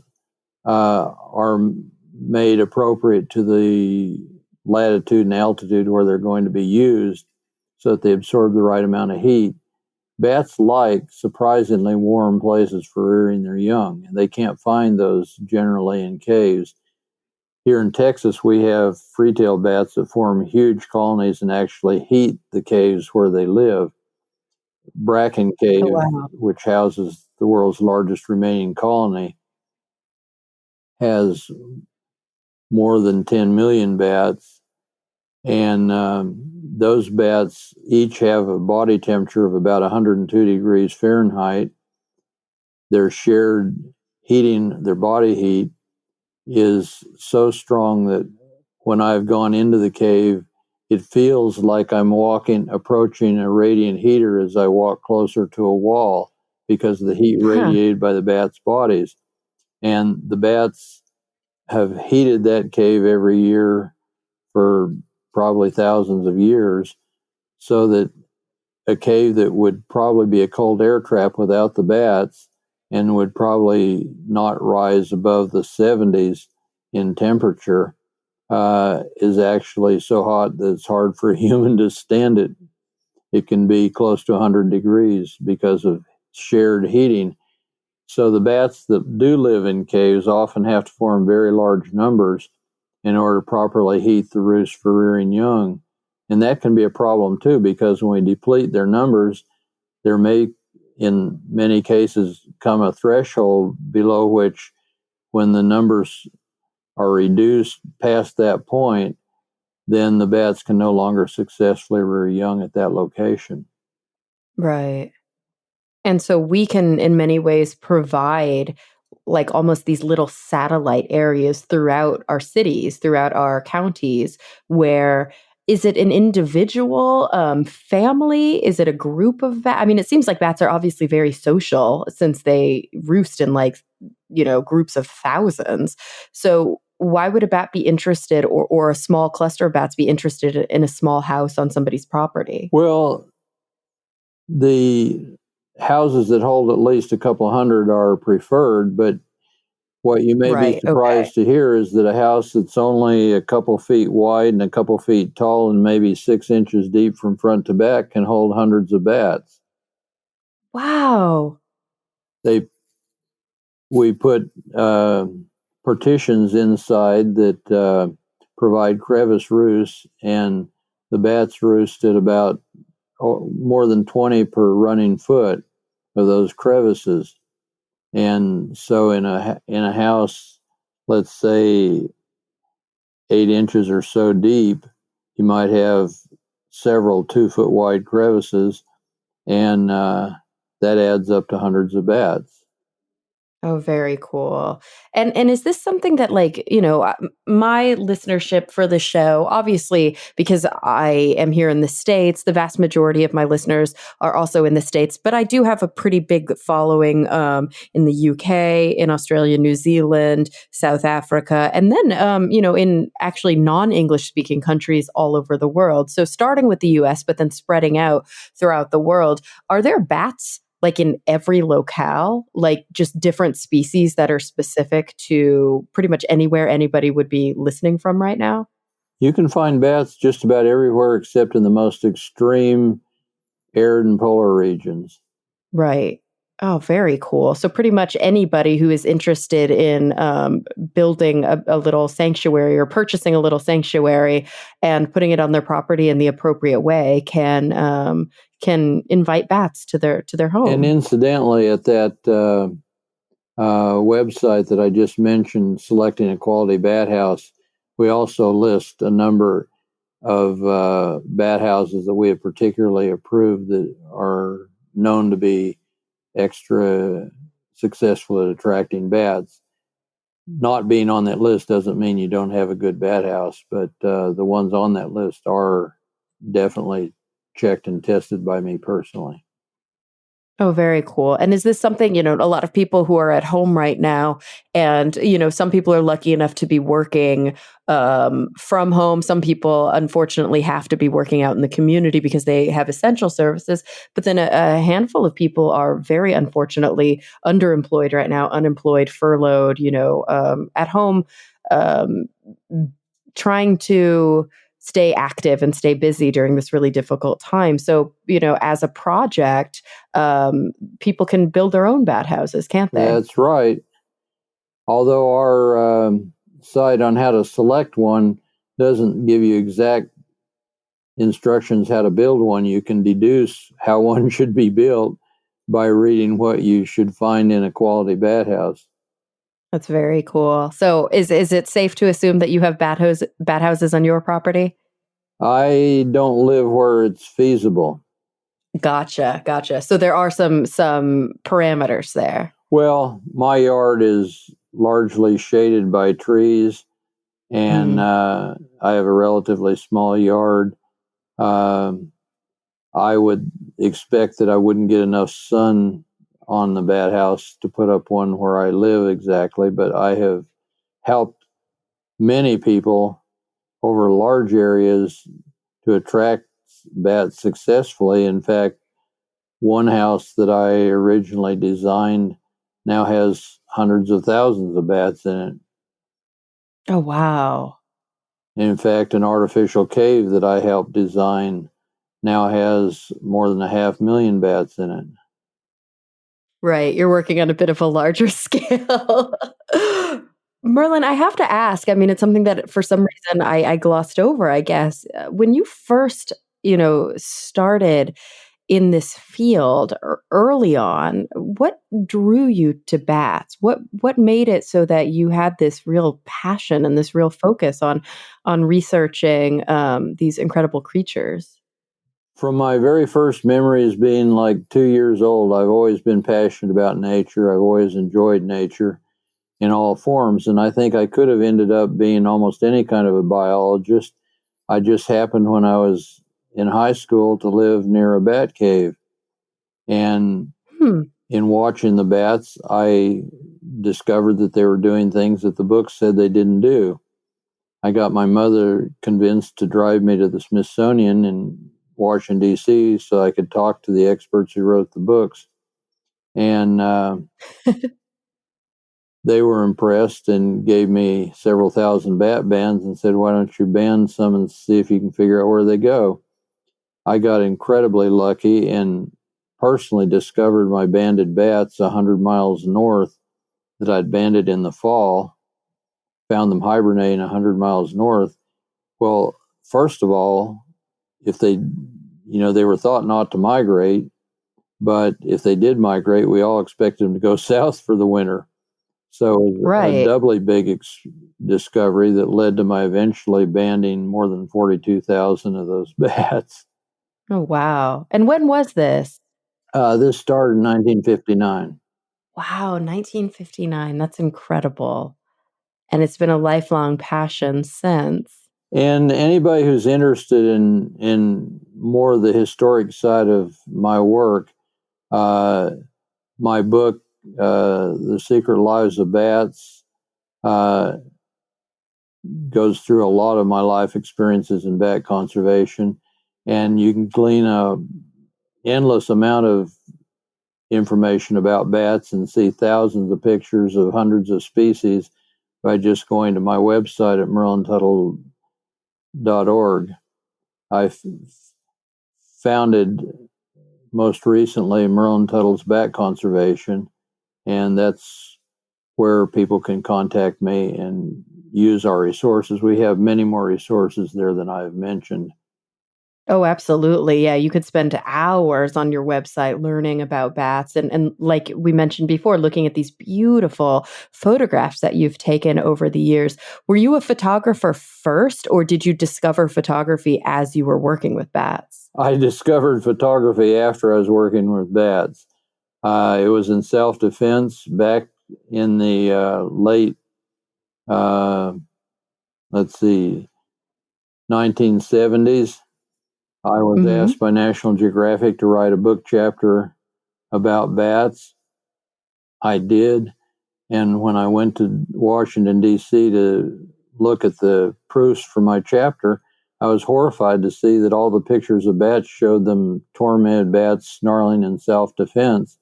are made appropriate to the latitude and altitude where they're going to be used so that they absorb the right amount of heat. Bats like surprisingly warm places for rearing their young, and they can't find those generally in caves. Here in Texas, we have free-tailed bats that form huge colonies and actually heat the caves where they live. Bracken Cave, Oh, wow. which houses the world's largest remaining colony, has more than 10 million bats. And those bats each have a body temperature of about 102 degrees Fahrenheit. Their shared heating, their body heat, is so strong that when I've gone into the cave, it feels like I'm approaching a radiant heater as I walk closer to a wall because of the heat Huh. radiated by the bats' bodies. And the bats have heated that cave every year for probably thousands of years, so that a cave that would probably be a cold air trap without the bats and would probably not rise above the 70s in temperature is actually so hot that it's hard for a human to stand it. It can be close to 100 degrees because of shared heating. So the bats that do live in caves often have to form very large numbers in order to properly heat the roost for rearing young. And that can be a problem too, because when we deplete their numbers, there may, in many cases, come a threshold below which, when the numbers are reduced past that point, then the bats can no longer successfully rear young at that location. Right. And so we can, in many ways, provide like almost these little satellite areas throughout our cities, throughout our counties, where is it an individual family? Is it a group of bats? I mean, it seems like bats are obviously very social since they roost in like, groups of thousands. So why would a bat be interested or a small cluster of bats be interested in a small house on somebody's property? Well, the houses that hold at least a couple hundred are preferred, but what you may be Right. Okay. surprised to hear is that a house that's only a couple feet wide and a couple feet tall and maybe 6 inches deep from front to back can hold hundreds of bats. Wow. They We put partitions inside that provide crevice roosts, and the bats roost at about more than 20 per running foot of those crevices. And so in a house, let's say 8 inches or so deep, you might have several 2 foot wide crevices, and that adds up to hundreds of bats. Oh, very cool. And is this something that like, my listenership for the show, obviously, because I am here in the States, the vast majority of my listeners are also in the States, but I do have a pretty big following in the UK, in Australia, New Zealand, South Africa, and then in actually non-English speaking countries all over the world. So starting with the US, but then spreading out throughout the world. Are there bats like in every locale, like just different species that are specific to pretty much anywhere anybody would be listening from right now? You can find bats just about everywhere except in the most extreme arid and polar regions. Right. Oh, very cool. So pretty much anybody who is interested in building a little sanctuary or purchasing a little sanctuary and putting it on their property in the appropriate way can invite bats to their And home. incidentally, at that website that I just mentioned, Selecting a Quality Bat House, we also list a number of bat houses that we have particularly approved that are known to be extra successful at attracting bats. Not being on that list doesn't mean you don't have a good bat house, but the ones on that list are definitely checked and tested by me personally. Oh, very cool. And is this something, a lot of people who are at home right now, and, some people are lucky enough to be working from home. Some people, unfortunately, have to be working out in the community because they have essential services. But then a handful of people are very unfortunately underemployed right now, unemployed, furloughed, at home, um, trying to stay active and stay busy during this really difficult time. So, as a project, people can build their own bat houses, can't they? That's right. Although our site on how to select one doesn't give you exact instructions how to build one, you can deduce how one should be built by reading what you should find in a quality bat house. That's very cool. So is it safe to assume that you have bat houses on your property? I don't live where it's feasible. Gotcha, gotcha. So there are some parameters there. Well, my yard is largely shaded by trees, and Mm. I have a relatively small yard. Um, I would expect that I wouldn't get enough sun on the bat house to put up one where I live exactly, but I have helped many people over large areas to attract bats successfully. In fact, one house that I originally designed now has hundreds of thousands of bats in it. Oh, wow. In fact, an artificial cave that I helped design now has more than 500,000 bats in it. Right, you're working on a bit of a larger scale. Merlin, I have to ask, I mean, it's something that for some reason I glossed over, I guess. When you first, started in this field early on, what drew you to bats? What made it so that you had this real passion and this real focus on researching, these incredible creatures? From my very first memories being like 2 years old, I've always been passionate about nature. I've always enjoyed nature in all forms. And I think I could have ended up being almost any kind of a biologist. I just happened when I was in high school to live near a bat cave. And Hmm. in watching the bats, I discovered that they were doing things that the books said they didn't do. I got my mother convinced to drive me to the Smithsonian in Washington, D.C., so I could talk to the experts who wrote the books. And they were impressed and gave me several thousand bat bands and said, "Why don't you band some and see if you can figure out where they go?" I got incredibly lucky and personally discovered my banded bats 100 miles north that I'd banded in the fall, found them hibernating 100 miles north. Well, first of all, if they were thought not to migrate, but if they did migrate, we all expected them to go south for the winter. So it was a Right. doubly big discovery that led to my eventually banding more than 42,000 of those bats. Oh, wow. And when was this? This started in 1959. Wow, 1959. That's incredible. And it's been a lifelong passion since. And anybody who's interested in more of the historic side of my work, uh, my book, The Secret Lives of Bats, uh, goes through a lot of my life experiences in bat conservation, and you can glean a endless amount of information about bats and see thousands of pictures of hundreds of species by just going to my website at merlintuttle.org. I founded most recently Merlin Tuttle's Bat Conservation, and that's where people can contact me and use our resources. We have many more resources there than I've mentioned. Oh, absolutely. Yeah, you could spend hours on your website learning about bats and like we mentioned before, looking at these beautiful photographs that you've taken over the years. Were you a photographer first, or did you discover photography as you were working with bats? I discovered photography after I was working with bats. It was in self-defense back in the late, uh, let's see, 1970s. I was Mhm. asked by National Geographic to write a book chapter about bats. I did. And when I went to Washington, D.C. to look at the proofs for my chapter, I was horrified to see that all the pictures of bats showed them tormented bats snarling in self-defense.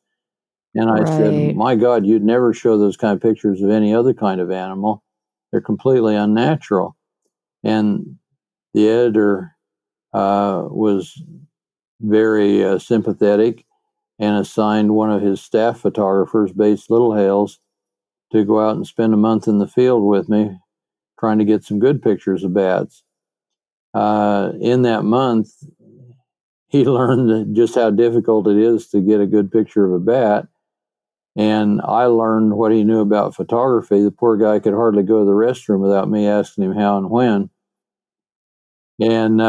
And I said, Right. my God, you'd never show those kind of pictures of any other kind of animal. They're completely unnatural. And the editor was very sympathetic and assigned one of his staff photographers, Bates Littlehales, to go out and spend a month in the field with me trying to get some good pictures of bats. In that month, he learned just how difficult it is to get a good picture of a bat. And I learned what he knew about photography. The poor guy could hardly go to the restroom without me asking him how and when. And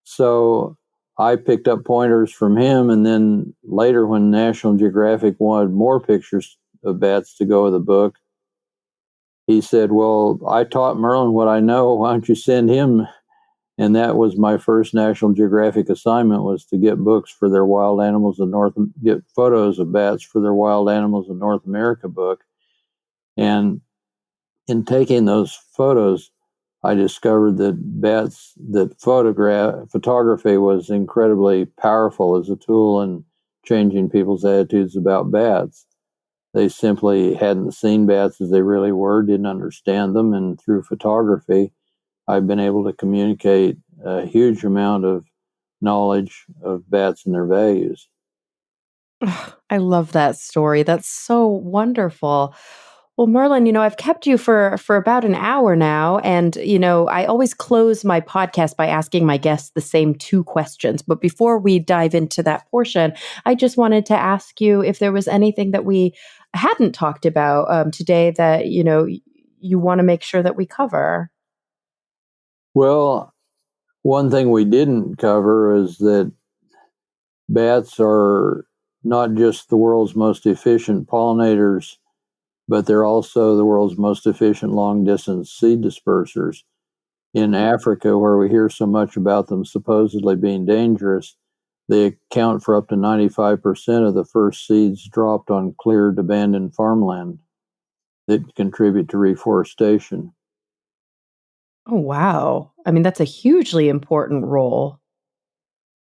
so I picked up pointers from him. And then later, when National Geographic wanted more pictures of bats to go with the book, he said, well, I taught Merlin what I know. Why don't you send him? And that was my first National Geographic assignment, was to get books for their Wild Animals of get photos of bats for their Wild Animals of North America book. And in taking those photos, I discovered that photography was incredibly powerful as a tool in changing people's attitudes about bats. They simply hadn't seen bats as they really were, didn't understand them, and through photography, I've been able to communicate a huge amount of knowledge of bats and their values. Ugh, I love that story. That's so wonderful. Well, Merlin, I've kept you for about an hour now, and I always close my podcast by asking my guests the same two questions. But before we dive into that portion, I just wanted to ask you if there was anything that we hadn't talked about today that you want to make sure that we cover. Well, one thing we didn't cover is that bats are not just the world's most efficient pollinators, but they're also the world's most efficient long distance seed dispersers. In Africa, where we hear so much about them supposedly being dangerous, they account for up to 95% of the first seeds dropped on cleared, abandoned farmland that contribute to reforestation. Oh, wow. I mean, that's a hugely important role.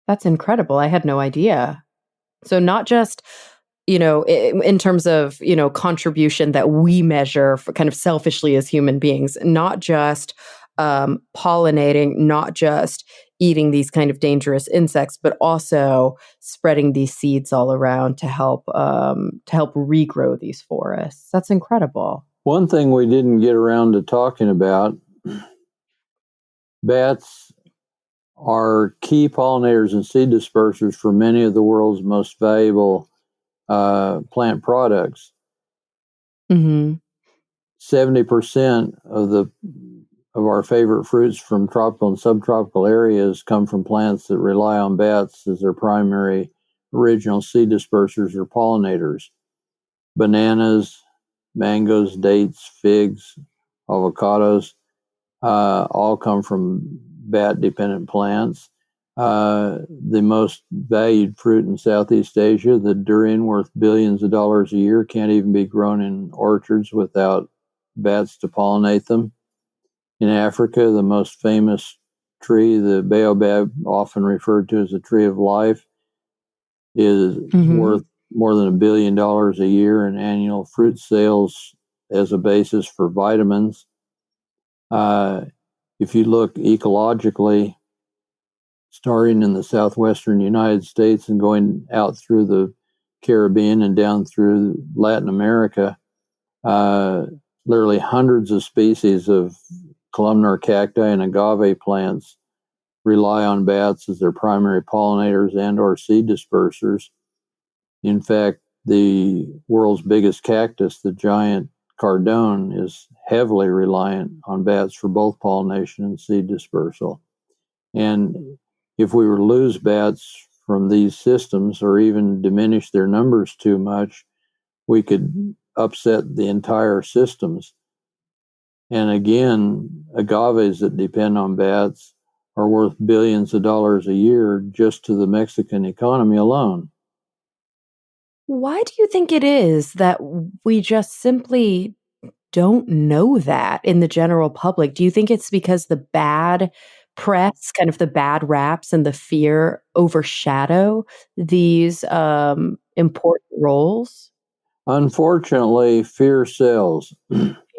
That's incredible. I had no idea. So not just, in terms of, contribution that we measure for kind of selfishly as human beings, not just pollinating, not just eating these kind of dangerous insects, but also spreading these seeds all around to help regrow these forests. That's incredible. One thing we didn't get around to talking about, bats are key pollinators and seed dispersers for many of the world's most valuable plant products. Hmm. 70% of our favorite fruits from tropical and subtropical areas come from plants that rely on bats as their primary original seed dispersers or pollinators. Bananas, mangoes, dates, figs, avocados, all come from bat-dependent plants. The most valued fruit in Southeast Asia, the durian, worth billions of dollars a year, can't even be grown in orchards without bats to pollinate them. In Africa, the most famous tree, the baobab, often referred to as the tree of life, is Hmm. worth more than $1 billion a year in annual fruit sales as a basis for vitamins. If you look ecologically, starting in the southwestern United States and going out through the Caribbean and down through Latin America, literally hundreds of species of columnar cacti and agave plants rely on bats as their primary pollinators and or seed dispersers. In fact, the world's biggest cactus, the giant cardone, is heavily reliant on bats for both pollination and seed dispersal. And if we were to lose bats from these systems or even diminish their numbers too much, we could upset the entire systems. And again, agaves that depend on bats are worth billions of dollars a year just to the Mexican economy alone. Why do you think it is that we just simply don't know that in the general public? Do you think it's because the bad press, kind of the bad raps and the fear overshadow these important roles? Unfortunately, fear sells.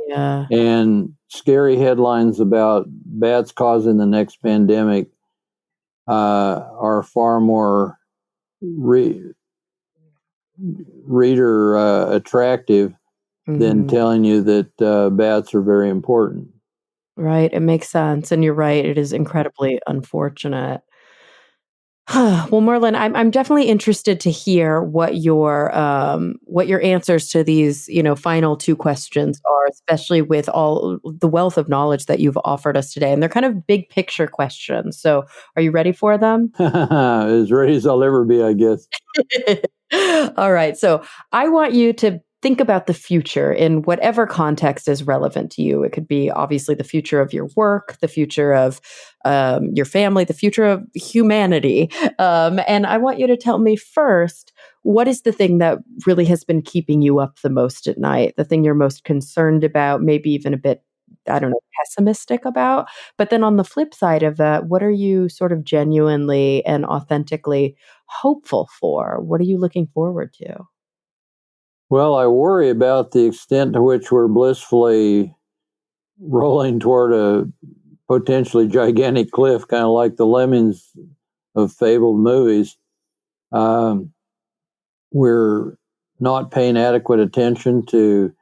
Yeah. And scary headlines about bats causing the next pandemic are far more reader attractive than Mhm. telling you that bats are very important. Right, it makes sense, and you're right, it is incredibly unfortunate. Well, Merlin, I'm definitely interested to hear what your answers to these, final two questions are, especially with all the wealth of knowledge that you've offered us today. And they're kind of big picture questions. So, are you ready for them? As ready as I'll ever be, I guess. All right. So I want you to think about the future in whatever context is relevant to you. It could be obviously the future of your work, the future of your family, the future of humanity. And I want you to tell me first, what is the thing that really has been keeping you up the most at night? The thing you're most concerned about, maybe even a bit, I don't know, pessimistic about? But then on the flip side of that, what are you sort of genuinely and authentically hopeful for? What are you looking forward to? Well, I worry about the extent to which we're blissfully rolling toward a potentially gigantic cliff, kind of like the lemmings of fabled movies. Um, we're not paying adequate attention to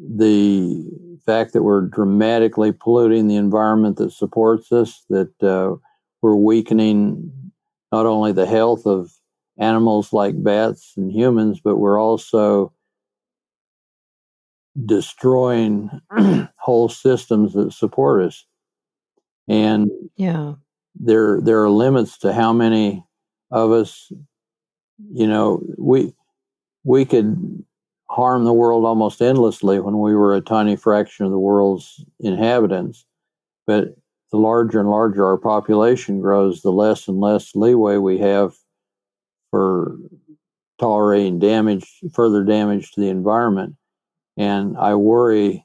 the fact that we're dramatically polluting the environment that supports us, that we're weakening not only the health of animals like bats and humans, but we're also destroying whole systems that support us. And Yeah. there are limits to how many of us, we could harm the world almost endlessly when we were a tiny fraction of the world's inhabitants. But the larger and larger our population grows, the less and less leeway we have for tolerating further damage to the environment. And I worry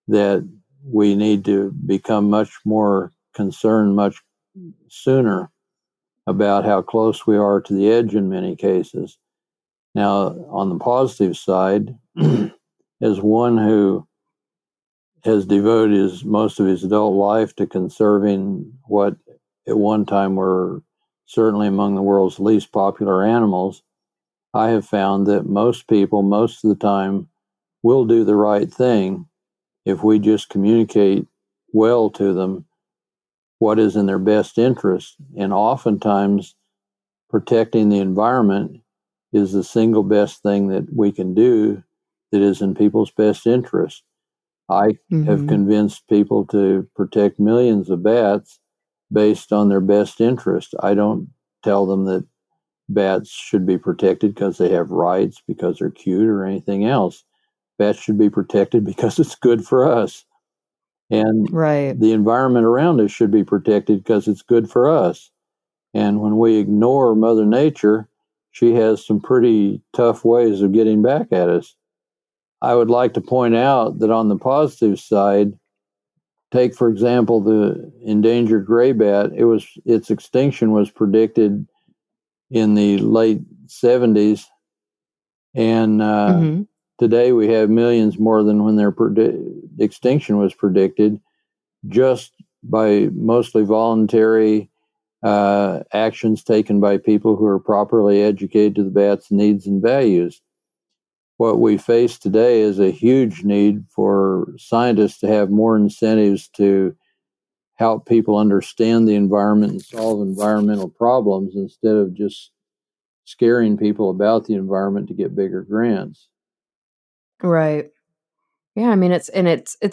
that we need to become much more concerned much sooner about how close we are to the edge in many cases. Now, on the positive side, as one who has devoted most of his adult life to conserving what at one time were certainly among the world's least popular animals, I have found that most people, most of the time, will do the right thing if we just communicate well to them what is in their best interest. And oftentimes, protecting the environment is the single best thing that we can do that is in people's best interest. I have Mhm. convinced people to protect millions of bats based on their best interest. I don't tell them that bats should be protected because they have rights, because they're cute, or anything else. Bats should be protected because it's good for us. And Right. the environment around us should be protected because it's good for us. And when we ignore Mother Nature, she has some pretty tough ways of getting back at us. I would like to point out that on the positive side, take for example the endangered gray bat. Its extinction was predicted in the late 70s, and Mhm. today we have millions more than when their extinction was predicted, just by mostly voluntary actions taken by people who are properly educated to the bat's needs and values. What we face today is a huge need for scientists to have more incentives to help people understand the environment and solve environmental problems instead of just scaring people about the environment to get bigger grants. Right. Yeah, I mean it's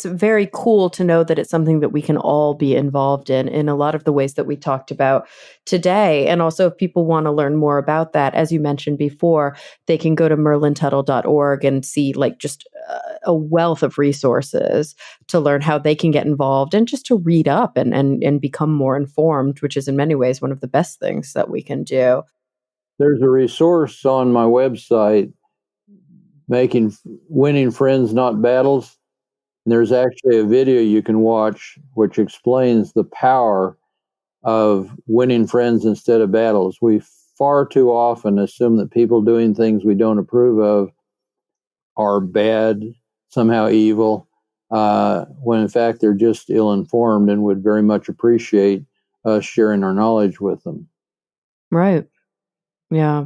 very cool to know that it's something that we can all be involved in a lot of the ways that we talked about today. And also if people want to learn more about that, as you mentioned before, they can go to merlintuttle.org and see like just a wealth of resources to learn how they can get involved and just to read up and become more informed, which is in many ways one of the best things that we can do. There's a resource on my website, making winning friends not battles. And there's actually a video you can watch which explains the power of winning friends instead of battles. We far too often assume that people doing things we don't approve of are bad, somehow evil, when in fact they're just ill informed and would very much appreciate us sharing our knowledge with them. Right. Yeah.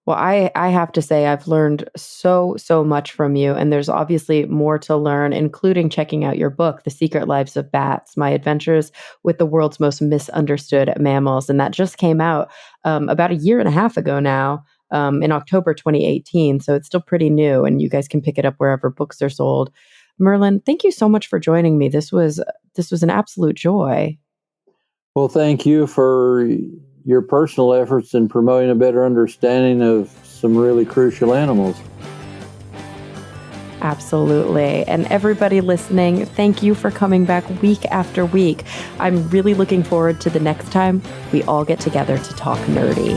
Well, I have to say I've learned so much from you, and there's obviously more to learn, including checking out your book, The Secret Lives of Bats: My Adventures with the World's Most Misunderstood Mammals. And that just came out about a year and a half ago now, in October 2018. So it's still pretty new, and you guys can pick it up wherever books are sold. Merlin, thank you so much for joining me. This was an absolute joy. Well, thank you for your personal efforts in promoting a better understanding of some really crucial animals. Absolutely. And everybody listening, thank you for coming back week after week. I'm really looking forward to the next time we all get together to talk nerdy.